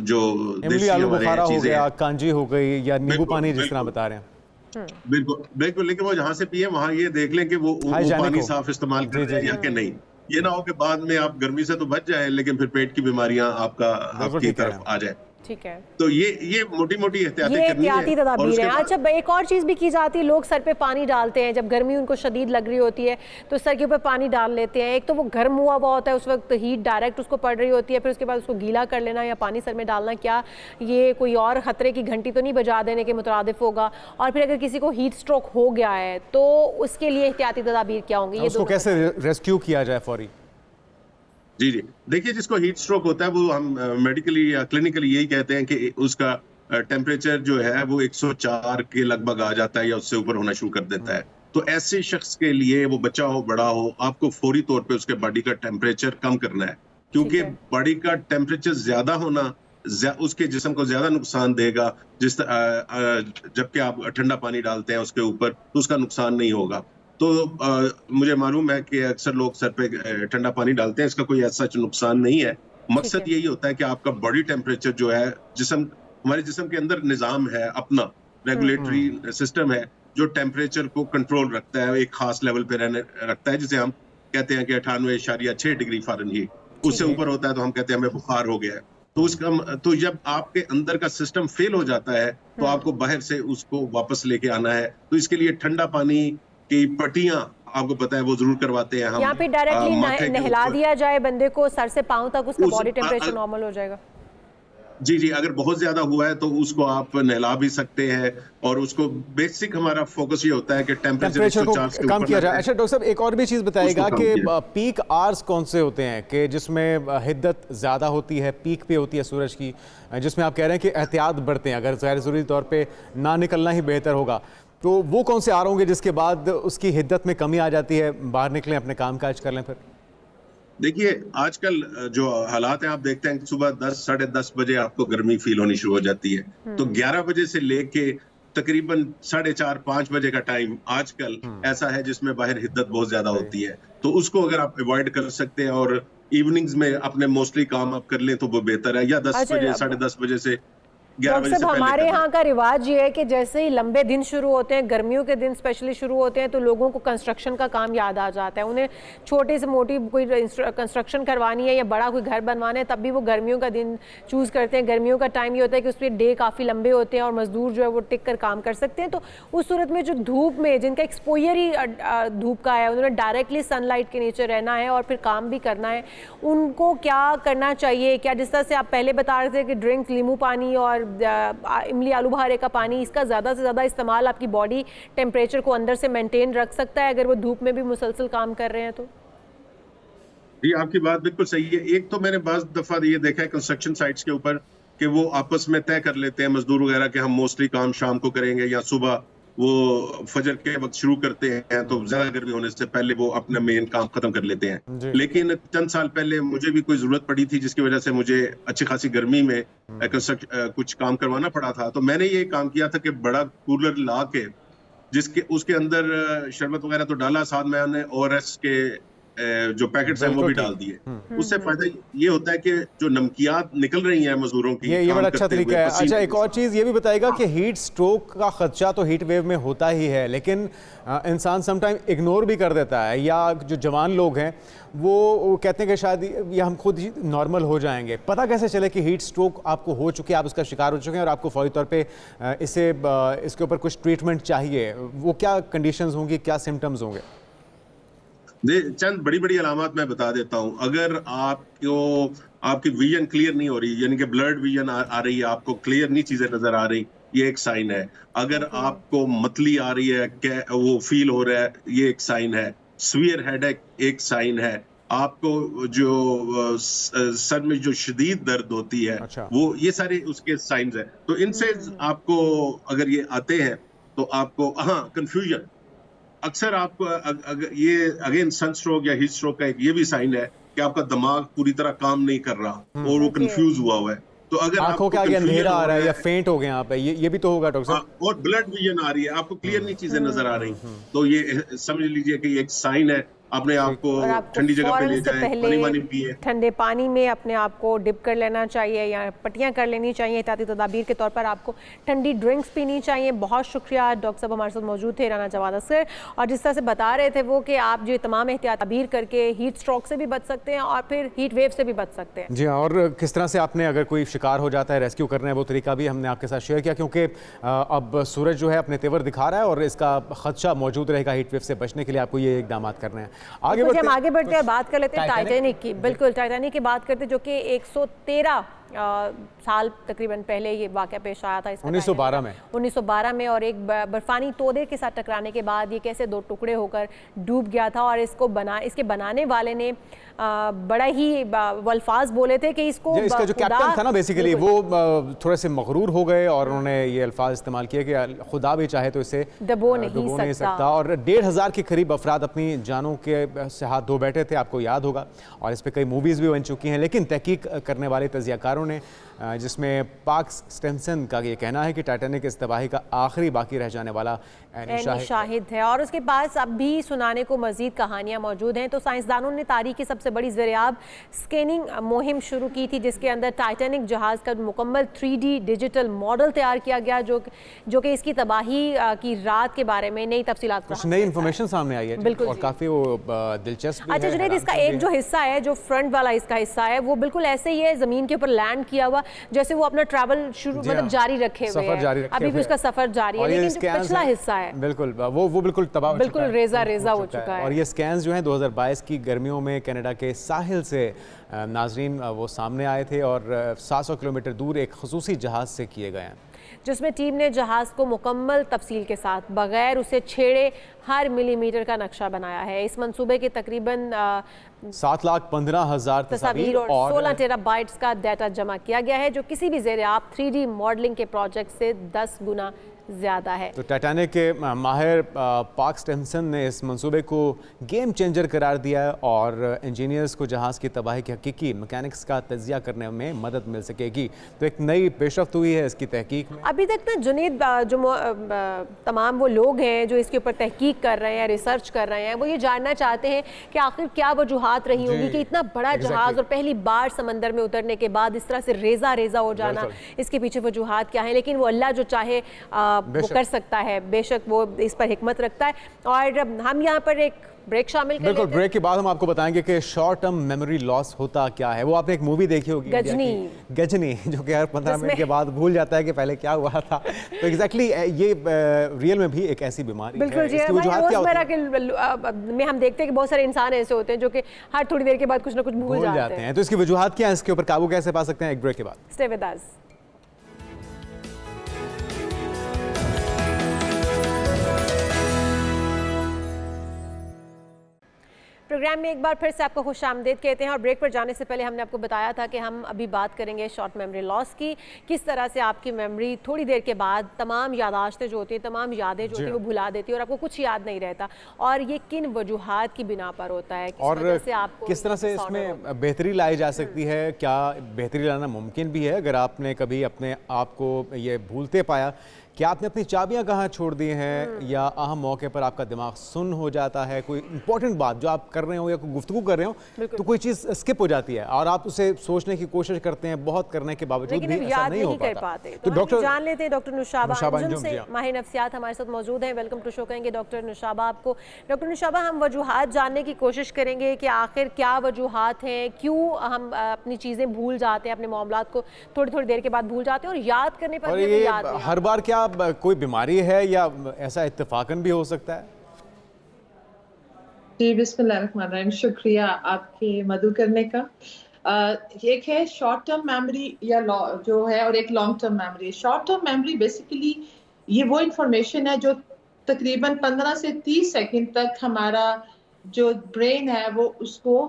जो इमली आलू बुखारा हो गया, कांजी हो गई, या नींबू पानी जिस तरह बता रहे हैं, बिल्कुल। लेकिन वो जहाँ से पिए वहाँ ये देख लें कि वो पानी साफ इस्तेमाल कर रहे हैं या कि नहीं। ये ना हो कि बाद में आप गर्मी से तो बच जाए लेकिन फिर पेट की बीमारियां आपकी तरफ आ जाए। ठीक है, तो ये मोटी मोटी एहतियाती तदाबीर है। अच्छा, एक और चीज़ भी की जाती है, लोग सर पे पानी डालते हैं जब गर्मी उनको शदीद लग रही होती है तो सर के ऊपर पानी डाल लेते हैं। एक तो वो गर्म हुआ होता है, उस वक्त हीट डायरेक्ट उसको पड़ रही होती है, फिर उसके बाद उसको गीला कर लेना या पानी सर में डालना, क्या ये कोई और खतरे की घंटी तो नहीं बजा देने के मुतरादिफ होगा? और फिर अगर किसी को हीट स्ट्रोक हो गया है तो उसके लिए एहतियाती तदाबीर क्या होंगी? ये उसको कैसे रेस्क्यू किया जाए फौरी? जी, देखिए, जिसको हीट स्ट्रोक होता है वो हम मेडिकली या क्लिनिकली यही कहते हैं कि उसका टेम्परेचर जो है वो 104 के लगभग आ जाता है या उससे ऊपर होना शुरू कर देता है। तो ऐसे शख्स के लिए, वो बच्चा हो बड़ा हो, आपको फौरी तौर पे उसके बॉडी का टेम्परेचर कम करना है, क्योंकि बॉडी का टेम्परेचर ज्यादा होना उसके जिस्म को ज्यादा नुकसान देगा। जबकि आप ठंडा पानी डालते हैं उसके ऊपर तो उसका नुकसान नहीं होगा। तो मुझे मालूम है कि अक्सर लोग सर पे ठंडा पानी डालते हैं, इसका कोई ऐसा नुकसान नहीं है। मकसद यही होता है कि आपका बॉडी टेम्परेचर जो है, हमारे जिस्म के अंदर निजाम है, अपना रेगुलेटरी सिस्टम है जो टेम्परेचर को कंट्रोल रखता है, एक खास लेवल पे रखता है, जिसे हम कहते हैं कि 98.6 डिग्री फ़ारेनहीट। उससे ऊपर होता है तो हम कहते हैं हमें बुखार हो गया है। तो जब आपके अंदर का सिस्टम फेल हो जाता है तो आपको बाहर से उसको वापस लेके आना है। तो इसके लिए ठंडा पानी की पट्टियां आपको पता है वो जरूर करवाते हैं हम। यहाँ पे डायरेक्टली नहला दिया जाए बंदे को सर से पांव तक, उसका बॉडी टेम्परेचर नॉर्मल हो जाएगा। जी, अगर बहुत ज्यादा हुआ है तो उसको आप नहला भी सकते हैं, और उसको बेसिक हमारा फोकस ये होता है कि टेम्परेचर को कम किया जाए। अच्छा डॉक्टर साहब, एक और भी चीज़ बताइएगा कि पीक आवर्स कौन से होते हैं कि जिसमें हिद्दत ज़्यादा होती है, पीक पे होती है सूरज की, जिसमें आप कह रहे हैं कि एहतियात बरतें, अगर गैर ज़रूरी तौर पे ना निकलना ही बेहतर होगा, तो वो कौन से आर होंगे जिसके बाद उसकी हिद्दत में कमी आ जाती है, बाहर निकलें, अपने काम काज कर लें? फिर देखिए, आजकल जो हालात हैं, आप देखते हैं कि सुबह 10 साढ़े 10 बजे आपको गर्मी फील होनी शुरू हो जाती है। तो 11 बजे से लेके तकरीबन 4:30 5 बजे का टाइम आजकल ऐसा है जिसमें बाहर हिद्दत बहुत ज्यादा होती है। तो उसको अगर आप अवॉइड कर सकते हैं और इवनिंग्स में अपने मोस्टली काम आप कर लें तो वो बेहतर है, या 10 बजे साढ़े 10 बजे से डॉक्टर साहब, हमारे यहाँ का रिवाज ये है कि जैसे ही लंबे दिन शुरू होते हैं, गर्मियों के दिन स्पेशली शुरू होते हैं, तो लोगों को कंस्ट्रक्शन का काम याद आ जाता है। उन्हें छोटी से मोटी कोई कंस्ट्रक्शन करवानी है या बड़ा कोई घर बनवाना है, तब भी वो गर्मियों का दिन चूज़ करते हैं। गर्मियों का टाइम ये होता है कि उसमें डे काफ़ी लंबे होते हैं और मजदूर जो है वो टिक कर काम कर सकते हैं। तो उस सूरत में जो धूप में, जिनका एक्सपोजर ही धूप का है, उन्होंने डायरेक्टली सनलाइट के नीचे रहना है और फिर काम भी करना है, उनको क्या करना चाहिए? क्या जिस तरह से आप पहले बता रहे थे कि ड्रिंक्स, नींबू पानी और इमली आलू बुखारे का पानी, इसका ज़्यादा से ज़्यादा इस्तेमाल आपकी बॉडी टेम्परेचर को अंदर से मेंटेन रख सकता है अगर वो धूप में भी मुसलसल काम कर रहे हैं? तो जी, आपकी बात बिल्कुल सही है। एक तो मैंने बाज़ दफ़ा ये देखा है कंस्ट्रक्शन साइट्स के ऊपर कि वो आपस में तय कर लेते हैं मजदूर वगैरह कि हम मोस्टली काम शाम को करेंगे या सुबह वो फजर के वक्त शुरू करते हैं तो ज्यादा गर्मी होने से पहले वो अपना मेन काम खत्म कर लेते हैं। लेकिन चंद साल पहले मुझे भी कोई जरूरत पड़ी थी जिसकी वजह से मुझे अच्छी खासी गर्मी में कुछ काम करवाना पड़ा था, तो मैंने ये काम किया था कि बड़ा कूलर ला के जिसके उसके अंदर शरबत वगैरह तो डाला, साथ में मैंने ORS के जो पैकेट्स हैं वो भी डाल दिए। उससे फायदा ये होता है कि जो नमकियात निकल रही हैं मजदूरों की, ये बड़ा अच्छा तरीका है। अच्छा, एक और चीज़ ये भी बताएगा कि हीट स्ट्रोक का खदशा तो हीट वेव में होता ही है, लेकिन इंसान समटाइम इग्नोर भी कर देता है, या जो जवान लोग हैं वो कहते हैं कि शायद ये हम खुद ही नॉर्मल हो जाएंगे। पता कैसे चले कि हीट स्ट्रोक आपको हो चुकी है, आप इसका शिकार हो चुके हैं और आपको फौरी तौर पे इसके ऊपर कुछ ट्रीटमेंट चाहिए? वो क्या कंडीशंस होंगी, क्या सिम्टम्स होंगे? चंद बड़ी बड़ी अलामत मैं बता देता हूं। अगर आपकी विजन क्लियर नहीं हो रही, यानी कि ब्लर्ड विजन आ रही है, आपको क्लियर नहीं चीजें नजर आ रही, ये एक साइन है। अगर आपको मतली आ रही है, वो फील हो रहा है, ये एक साइन है। स्वीयर हेडेक एक साइन है। आपको जो सर में जो शदीद दर्द होती है, अच्छा। वो ये सारे उसके साइंस है। तो इनसे आपको अगर ये आते हैं तो आपको कंफ्यूजन अक्सर आपको अगर ये अगेन सनस्ट्रोक या हीट स्ट्रोक का एक ये भी साइन है कि आपका दिमाग पूरी तरह काम नहीं कर रहा और वो कंफ्यूज हुआ हुआ है। तो अगर आंखों के आगे अंधेरा आ रहा है या फेंट हो गए आप, ये भी तो होगा डॉक्टर साहब। और ब्लड विजन आ रही है, आपको क्लियर नहीं चीजें नजर आ रही, तो ये समझ लीजिए कि ये एक साइन है। अपने आप को ठंडी जगह पे ले जाएं, पानी पिए, ठंडे पानी में अपने आप को डिप कर लेना चाहिए या पट्टियां कर लेनी चाहिए। एहतियाती तदाबीर के तौर पर आपको ठंडी ड्रिंक्स पीनी चाहिए। बहुत शुक्रिया, डॉक्टर साहब हमारे साथ मौजूद थे, राना जवाद असगर, और जिस तरह से बता रहे थे वो कि आप जो तमाम एहतियाती तदाबीर करके हीट स्ट्रोक से भी बच सकते हैं और फिर हीट वेव से भी बच सकते हैं। जी हाँ, और किस तरह से आपने अगर कोई शिकार हो जाता है रेस्क्यू करना है, वो तरीका भी हमने आपके साथ शेयर किया, क्योंकि अब सूरज जो है अपने तेवर दिखा रहा है और इसका खदशा मौजूद रहेगा हीट वेव से बचने के लिए। आपको ये इकदाम करने हैं। आगे बढ़ते हैं और बात कर लेते हैं टाइटैनिक की। बिल्कुल, टाइटैनिक की बात करते हैं, जो कि 113 साल तकरीबन पहले ये वाक़या पेश आया था। 1912 में और एक बर्फानी तोदे के साथ टकराने के बाद ये कैसे दो टुकड़े होकर डूब गया था। और इसके बनाने वाले ने बड़ा ही अल्फाज बोले थे कि इसका जो कैप्टन था ना बेसिकली, वो थोड़े से मगरूर हो गए और उन्होंने ये अल्फाज इस्तेमाल किए कि खुदा भी चाहे तो इसे डबो नहीं सकता। और 1500 के करीब अफराद अपनी जानों के से हाथ धो बैठे थे, आपको याद होगा, और इस पर कई मूवीज़ भी बन चुकी हैं। लेकिन तहकीक करने वाले तजियाकारों ने, जिसमें पार्क स्टेनसन का ये कहना है कि टाइटैनिक इस तबाही का आखिरी बाकी रह जाने वाला शाहिद है और उसके पास अब भी सुनाने को मजीद कहानियां मौजूद हैं। तो साइंसदानों ने तारीख की सबसे बड़ी ज़रियाब स्कैनिंग मुहिम शुरू की थी, जिसके अंदर टाइटैनिक जहाज़ का मुकम्मल 3D डिजिटल मॉडल तैयार किया गया, जो कि इसकी तबाही की रात के बारे में नई तफसीलात, कुछ नई इन्फॉर्मेशन सामने आई है। बिल्कुल, और काफ़ी वो दिलचस्प। अच्छा जुनैद, इसका एक जो हिस्सा है, जो फ्रंट वाला इसका हिस्सा है, वो बिल्कुल ऐसे ही है, ज़मीन के ऊपर लैंड किया हुआ, जैसे वो अपना ट्रैवल शुरू मतलब जारी रखे हुए हैं। अभी भी उसका सफर जारी है, लेकिन जो पिछला हिस्सा है बिल्कुल वो बिल्कुल तबाह, बिल्कुल रेजा हो चुका है। और ये स्कैन्स जो हैं 2022 की गर्मियों में कनाडा के साहिल से नाजरीन वो सामने आए थे और 700 किलोमीटर दूर एक खसूसी जहाज़ से किए गए हैं, जिसमें टीम ने जहाज़ को मुकम्मल तफसील के साथ बगैर उसे छेड़े हर मिलीमीटर का नक्शा बनाया है। इस मंसूबे के तकरीबन 7,15,000 तस्वीर और 16 टेराबाइट्स का डाटा जमा किया गया है, जो किसी भी ज़ेर-ए-आब 3D मॉडलिंग के प्रोजेक्ट से 10 गुना ज़्यादा है। तो टाइटैनिक के माहिर पार्क स्टेनसन ने इस मंसूबे को गेम चेंजर करार दिया है और इंजीनियर्स को जहाज़ की तबाही के हकीकी मैकेनिक्स का तजिया करने में मदद मिल सकेगी। तो एक नई पेशरफ्त हुई है इसकी तहकीक में। अभी तक ना जुनैद, जो तमाम वो लोग हैं जो इसके ऊपर तहकीक कर रहे हैं, रिसर्च कर रहे हैं, वो ये जानना चाहते हैं कि आखिर क्या वजूहात रही होंगी कि इतना बड़ा जहाज़ और पहली बार समंदर में उतरने के बाद इस तरह से रेजा हो जाना, इसके पीछे वजूहात क्या है। लेकिन वो अल्लाह जो चाहे वो कर सकता है, बेशक वो इस पर हिकमत रखता है। और हम यहाँ पर एक ब्रेक शामिल कर बिल्कुल, ब्रेक के बाद हम आपको बताएंगे कि शॉर्ट टर्म मेमोरी लॉस होता क्या है। वो आपने एक मूवी देखी होगी, गजनी, जो कि हर 15 मिनट के बाद भूल जाता है कि पहले क्या हुआ था। तो एग्जैक्टली ये रियल में भी एक ऐसी बीमारी है। बिल्कुल जी, रोजमर्रा के में हम देखते हैं कि बहुत सारे इंसान ऐसे होते हैं जो कि हर थोड़ी देर के बाद कुछ ना कुछ भूल जाते हैं। तो इसकी वजूहात क्या है, इसके ऊपर काबू कैसे पा सकते हैं? एक ब्रेक के बाद स्टे विद अस। प्रोग्राम में एक बार फिर से आपको खुशामदीद कहते हैं और ब्रेक पर जाने से पहले हमने आपको बताया था कि हम अभी बात करेंगे शॉर्ट मेमोरी लॉस की, किस तरह से आपकी मेमोरी थोड़ी देर के बाद तमाम यादाश्तें जो होती हैं, तमाम यादें जो होती हैं वो भुला देती है और आपको कुछ याद नहीं रहता, और ये किन वजूहात की बिना पर होता है, और किस तरह से disorder इसमें बेहतरी लाई जा सकती है, क्या बेहतरी लाना मुमकिन भी है अगर आपने कभी अपने आप को ये भूलते पाया, क्या आपने अपनी चाबियां कहाँ छोड़ दी हैं, या अहम मौके पर आपका दिमाग सुन्न हो जाता है, कोई इंपॉर्टेंट बात जो आप कर रहे हो या कोई गुफ्तगू कर रहे हो तो कोई चीज़ स्किप हो जाती है और आप उसे सोचने की कोशिश करते हैं, बहुत करने के बावजूद भी ऐसा नहीं हो पाता। तो डॉक्टर जान लेते हैं डॉक्टर नुशाबा अंजुम से, हाँ। माहिर नफ्सियात हमारे साथ मौजूद हैं। वेलकम टू शो कहेंगे डॉक्टर नुशाबा आपको। डॉक्टर नुशाबा, हम वजूहात जानने की कोशिश करेंगे कि आखिर क्या वजूहात हैं, क्यों हम अपनी चीज़ें भूल जाते हैं, अपने मामलात को थोड़ी थोड़ी देर के बाद भूल जाते हैं और याद करने पर और भी ये याद हर बार क्या कोई बीमारी है या ऐसा इत्तेफाकन भी हो सकता है? जी, बिस्मिल्लाहिर्रहमानिर्रहीम, शुक्रिया आपके मदद करने का। एक है शॉर्ट टर्म मेमोरी या जो है, और एक long term memory. Short term memory basically ये वो इंफॉर्मेशन है जो तकरीबन 15 से 30 सेकंड तक हमारा जो ब्रेन है वो उसको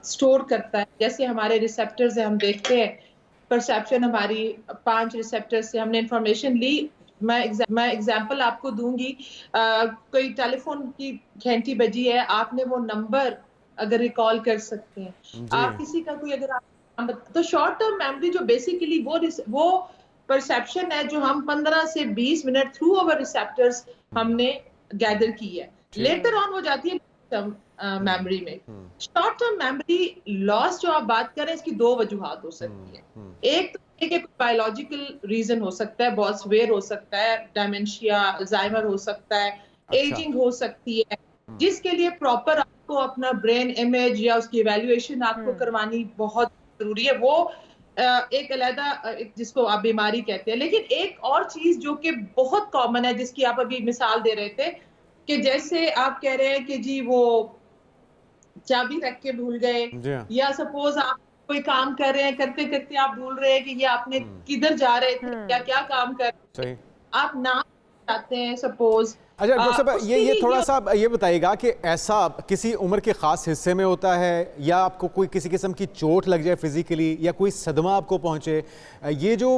स्टोर करता है। जैसे हमारे रिसेप्टर्स है, हम देखते हैं परसेप्शन, हमारी 5 रिसेप्टर्स से हमने इंफॉर्मेशन ली। मैं एग्जांपल आपको दूंगी, कोई टेलीफोन की घंटी बजी है, आपने वो नंबर अगर रिकॉल कर सकते हैं, आप किसी का कोई अगर आप, तो शॉर्ट टर्म मेमोरी जो बेसिकली वो परसेप्शन है जो हम 15 से 20 मिनट थ्रू अवर रिसेप्टर्स हमने गैदर की है, लेटर ऑन हो जाती है टर्म मेमोरी में। शॉर्ट टर्म मेमोरी लॉस जो आप बात करें, इसकी 2 वजूहात हो सकती है। एक बायोलॉजिकल रीजन हो सकता है, बहुत सवेयर हो सकता है, डायमेंशिया, अल्जाइमर हो सकता है, एजिंग हो सकती है, जिसके लिए प्रॉपर आपको अपना ब्रेन इमेज या उसकी इवैल्यूएशन आपको करवानी बहुत जरूरी है। वो एक अलग जिसको आप बीमारी कहते हैं। लेकिन एक और चीज जो कि बहुत कॉमन है, जिसकी आप अभी मिसाल दे रहे थे, कि जैसे आप कह रहे हैं कि जी वो चाबी रख के भूल गए, या सपोज आप कोई काम कर रहे हैं, करते करते आप भूल रहे हैं कि ये आपने किधर जा रहे थे या क्या काम कर रहे हैं, आप नाम चाहते हैं सपोज। अच्छा डॉक्टर साहब, ये थोड़ा सा ये बताइएगा कि ऐसा किसी उम्र के ख़ास हिस्से में होता है, या आपको कोई किसी किस्म की चोट लग जाए फिजिकली, या कोई सदमा आपको पहुंचे, ये जो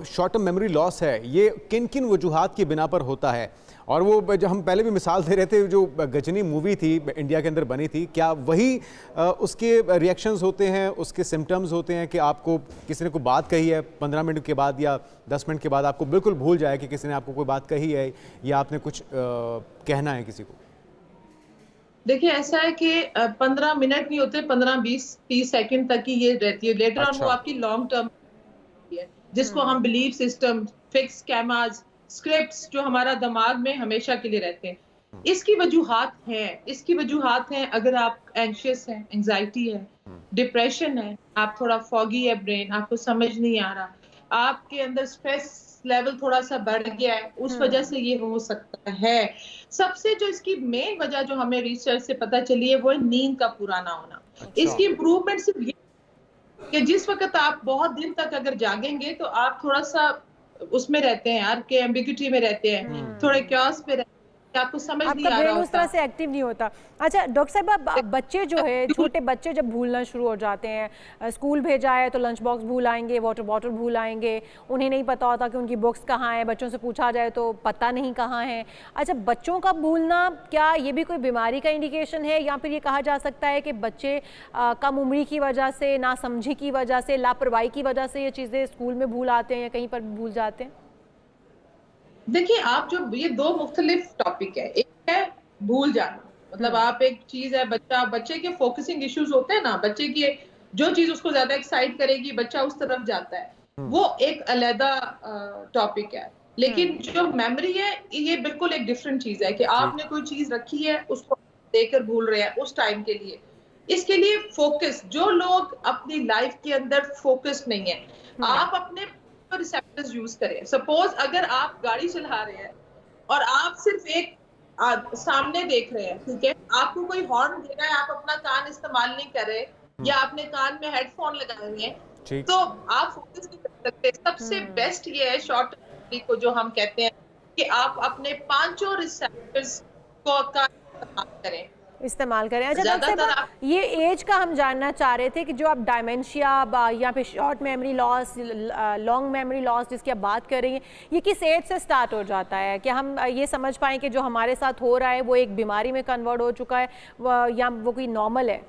शॉर्ट टर्म मेमोरी लॉस है ये किन किन वजूहात की बिना पर होता है? और वो जो हम पहले भी मिसाल दे रहे थे, जो गजनी मूवी थी इंडिया के अंदर बनी थी, क्या वही उसके रिएक्शंस होते हैं, उसके सिम्टम्स होते हैं कि आपको किसी ने कोई बात कही है 15 मिनट के बाद या 10 मिनट के बाद आपको बिल्कुल भूल जाए कि किसी ने आपको कोई बात कही है या आपने कुछ कहना है किसी को? देखिए, ऐसा है कि 15 मिनट नहीं होते, 15-20-30 सेकंड तक ही ये रहती है। लेटर ऑन वो आपकी लॉन्ग टर्म है, जिसको हम बिलीफ सिस्टम, फिक्स स्केमास, स्क्रिप्ट्स जो हमारा दिमाग में हमेशा के लिए रहते हैं। इसकी वजूहात हैं अगर आप एंशियस हैं, एंजाइटी है, डिप्रेशन है, आप थोड़ा फॉगी है ब्रेन, आपको समझ नहीं आ रहा, आपके अंदर स्ट्रेस लेवल थोड़ा सा बढ़ गया है, उस वजह से ये हो सकता है। सबसे जो इसकी मेन वजह जो हमें रिसर्च से पता चली है वो है नींद का पूरा ना होना। इसकी इम्प्रूवमेंट सिर्फ ये कि जिस वक्त आप बहुत दिन तक अगर जागेंगे तो आप थोड़ा सा उसमें रहते हैं यार, के एम्बिग्यूटी में रहते हैं, थोड़े क्योस पे रहते हैं, आपको समझ नहीं आ रहा होता, उस तरह से एक्टिव नहीं होता। अच्छा डॉक्टर साहब, बच्चे जो है, छोटे बच्चे जब भूलना शुरू हो जाते हैं, स्कूल भेजा है तो लंच बॉक्स भूल आएंगे, वाटर बॉटल भूल आएंगे, उन्हें नहीं पता होता कि उनकी बुक्स कहाँ है, बच्चों से पूछा जाए तो पता नहीं कहाँ है। अच्छा, बच्चों का भूलना, क्या ये भी कोई बीमारी का इंडिकेशन है, या फिर ये कहा जा सकता है कि बच्चे कम उम्री की वजह से, नासमझी की वजह से, लापरवाही की वजह से ये चीज़ें स्कूल में भूल आते हैं या कहीं पर भूल जाते हैं? देखिए, आप जो ये 2 मुख्तलिफ टॉपिक है। एक है भूल जाना, मतलब आप एक चीज है, बच्चे के फोकसिंग इश्यूज होते हैं ना, बच्चे की जो चीज उसको ज्यादा एक्साइट करेगी बच्चा उस तरफ जाता है, वो एक अलहदा टॉपिक है। लेकिन जो मेमोरी है ये बिल्कुल एक डिफरेंट चीज है कि आपने कोई चीज रखी है, उसको देकर भूल रहे हैं उस टाइम के लिए। इसके लिए फोकस, जो लोग अपनी लाइफ के अंदर फोकस नहीं है, आप अपने रिसेप्टर्स यूज करें। सपोज अगर आप गाड़ी चला रहे हैं और आप सिर्फ एक सामने देख रहे हैं, ठीक है, आपको कोई हॉर्न दे रहा है, आप अपना कान इस्तेमाल नहीं कर रहे, या आपने कान में हेडफोन लगाए हुए हैं, तो आप फोकस नहीं कर सकते। सबसे बेस्ट ये है शॉर्ट टर्म को जो हम कहते हैं कि आप अपने 5 रिसेप्टर्स को का इस्तेमाल करें। इस्तेमाल करें। अच्छा डॉक्टर ज्यादातर साहब, ये एज का हम जानना चाह रहे थे कि जो आप डायमेंशिया या फिर short memory loss, long memory loss जिसकी आप बात कर रही हैं, ये किस एज से स्टार्ट हो जाता है? कि हम ये समझ पाएँ कि जो हमारे साथ हो रहा है वो एक बीमारी में कन्वर्ट हो चुका है या वो कोई नॉर्मल है?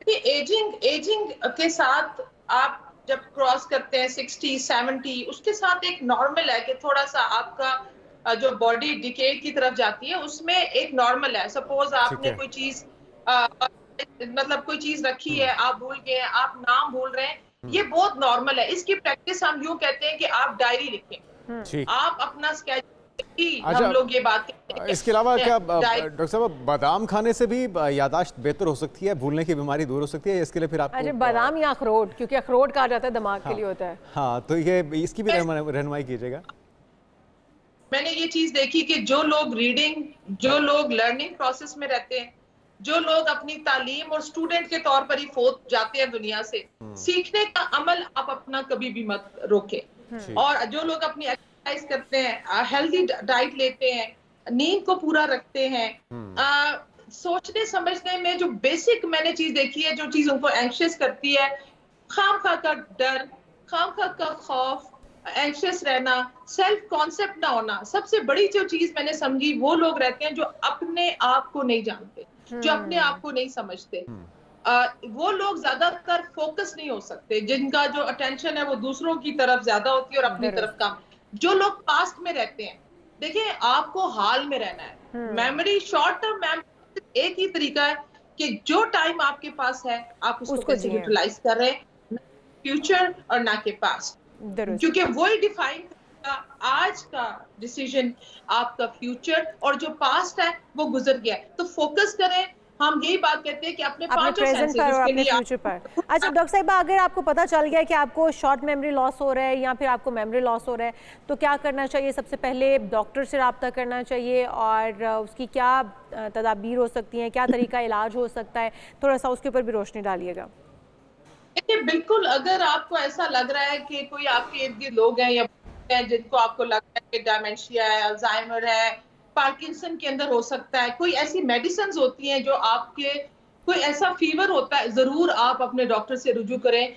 एजिंग के साथ आप जब क्रॉस करते हैं 60, 70, उसके साथ एक नॉर्मल है कि थोड़ा सा आपका जो बॉडी डिके की तरफ जाती है, उसमें एक नॉर्मल है। सपोज आपने कोई चीज मतलब कोई चीज रखी है, आप भूल गए, आप नाम भूल रहे हैं, ये बहुत नॉर्मल है। इसकी प्रैक्टिस हम यूं कहते हैं कि आप डायरी लिखें, आप अपना स्केड्यूल। हम लोग ये बात कहते हैं। इसके अलावा क्या डॉक्टर साहब बादाम खाने से भी याददाश्त बेहतर हो सकती है, भूलने की बीमारी दूर हो सकती है? इसके लिए फिर आपको अच्छा, बादाम या अखरोट, क्योंकि अखरोट कहा जाता है दिमाग के लिए होता है। हाँ, तो ये इसकी भी रहनुमाई कीजिएगा। मैंने ये चीज देखी कि जो लोग लर्निंग प्रोसेस में रहते हैं, जो लोग अपनी तालीम और स्टूडेंट के तौर पर ही फोत जाते हैं दुनिया से, सीखने का अमल आप अपना कभी भी मत रोकें। और जो लोग अपनी एक्सरसाइज करते हैं, हेल्दी डाइट लेते हैं, नींद को पूरा रखते हैं, सोचने समझने में जो बेसिक मैंने चीज देखी है, जो चीज उनको एंशियस करती है, खामखा का डर, खामखा का खौफ, एंशियस रहना, सेल्फ कॉन्सेप्ट ना होना, सबसे बड़ी जो चीज मैंने समझी, वो लोग रहते हैं जो अपने आप को नहीं जानते, जो अपने आप को नहीं समझते। वो लोग ज्यादातर फोकस नहीं हो सकते, जिनका जो अटेंशन है वो दूसरों की तरफ ज्यादा होती है और अपनी तरफ कम। जो लोग पास्ट में रहते हैं, देखिए आपको हाल में रहना है। मेमोरी, शॉर्ट टर्म मेमोरी एक ही तरीका है कि जो टाइम आपके पास है आप उसको कैसे यूटिलाइज कर रहे हैं, फ्यूचर और ना के पास्ट, क्योंकि वही डिफाइन आज का डिसीजन आपका फ्यूचर, और जो पास्ट है वो गुजर गया है। तो फोकस करें। हम यही बात कहते हैं कि अपने प्रेजेंट पर और अपने फ्यूचर पर। अच्छा डॉक्टर साहिबा, अगर आपको पता चल गया कि आपको शॉर्ट मेमोरी लॉस हो रहा है या फिर आपको मेमोरी लॉस हो रहा है, तो क्या करना चाहिए? सबसे पहले डॉक्टर से रब्ता करना चाहिए और उसकी क्या तदाबीर हो सकती हैं, क्या तरीका इलाज हो सकता है? थोड़ा सा उसके ऊपर भी रोशनी डालिएगा। देखिए, बिल्कुल अगर आपको ऐसा लग रहा है कि कोई आपके इर्द गिर्द लोग हैं या जिनको आपको लग रहा है कि डायमेंशिया है, अल्जाइमर है, पार्किंसन के अंदर हो सकता है, कोई ऐसी मेडिसिन होती हैं जो आपके, कोई ऐसा फीवर होता है, जरूर आप अपने डॉक्टर से रुजू करें।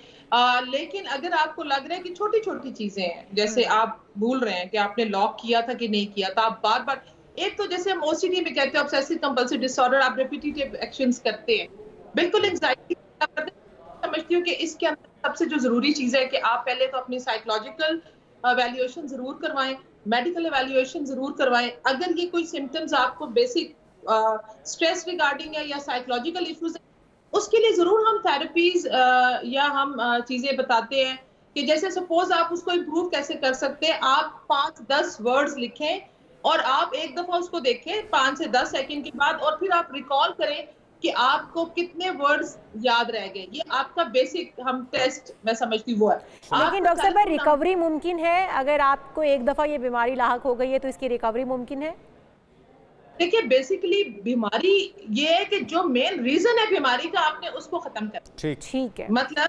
लेकिन अगर आपको लग रहा है कि छोटी छोटी चीजें हैं, जैसे आप भूल रहे हैं कि आपने लॉक किया था कि नहीं किया था, आप बार बार, एक तो जैसे हम ओसीडी में कहते हैं ऑब्सेसिव कंपल्सिव डिसऑर्डर, आप रिपीटेटिव एक्शंस करते हैं, बिल्कुल एंजाइटी समझती हूँ कि इसके अंदर सबसे जो जरूरी चीज है कि आप पहले तो अपनी साइकोलॉजिकल एवेल्युएशन जरूर करवाएं, मेडिकल एवेल्युएशन जरूर करवाएं। अगर ये कोई सिम्टम्स आपको बेसिक स्ट्रेस रिगार्डिंग है या साइकोलॉजिकल इश्यूज है, उसके लिए जरूर हम थेरेपीज या हम चीजें बताते हैं कि जैसे सपोज आप उसको इम्प्रूव कैसे कर सकते हैं। आप 5-10 वर्ड्स लिखें और आप एक दफा उसको देखें 5 से 10 सेकंड के बाद, और फिर आप रिकॉल करें कि आपको कितने वर्ड्स याद रह गए। ये आपका बेसिक हम टेस्ट मैं समझती वो है। लेकिन डॉक्टर साहब, रिकवरी मुमकिन है? अगर आपको एक दफा ये बीमारी लाहक हो गई है तो इसकी रिकवरी मुमकिन है? देखिए, बेसिकली बीमारी ये है कि जो मेन रीजन है बीमारी का, आपने उसको खत्म करना। ठीक है। मतलब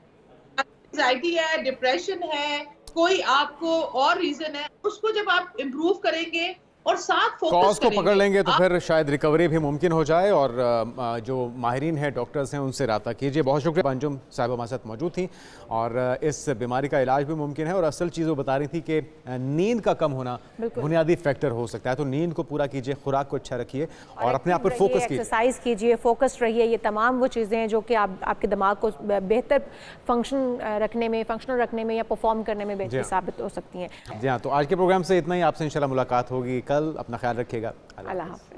एंजाइटी है, डिप्रेशन है, कोई आपको और रीजन है, उसको जब आप इम्प्रूव करेंगे और साथ फोकस कॉज को पकड़ लेंगे तो फिर शायद रिकवरी भी मुमकिन हो जाए। और जो माहिरीन हैं, डॉक्टर्स हैं, उनसे रब्ता कीजिए। बहुत शुक्रिया। अंजुम साहिबा हमारे साथ मौजूद थी और इस बीमारी का इलाज भी मुमकिन है। और असल चीज़ वो बता रही थी कि नींद का कम होना बुनियादी फैक्टर हो सकता है। तो नींद को पूरा कीजिए, खुराक को अच्छा रखिए और अपने आप पर फोकस कीजिए, एक्सरसाइज कीजिए, फोकस रहिए। ये तमाम वो चीज़ें हैं जो कि आपके दिमाग को बेहतर फंक्शनल रखने में या परफॉर्म करने में बेहतर साबित हो सकती हैं। जी हाँ, तो आज के प्रोग्राम से इतना ही। आपसे इंशाल्लाह मुलाकात होगी कल। अपना ख्याल रखिएगा। अल्लाह हाफ़िज़।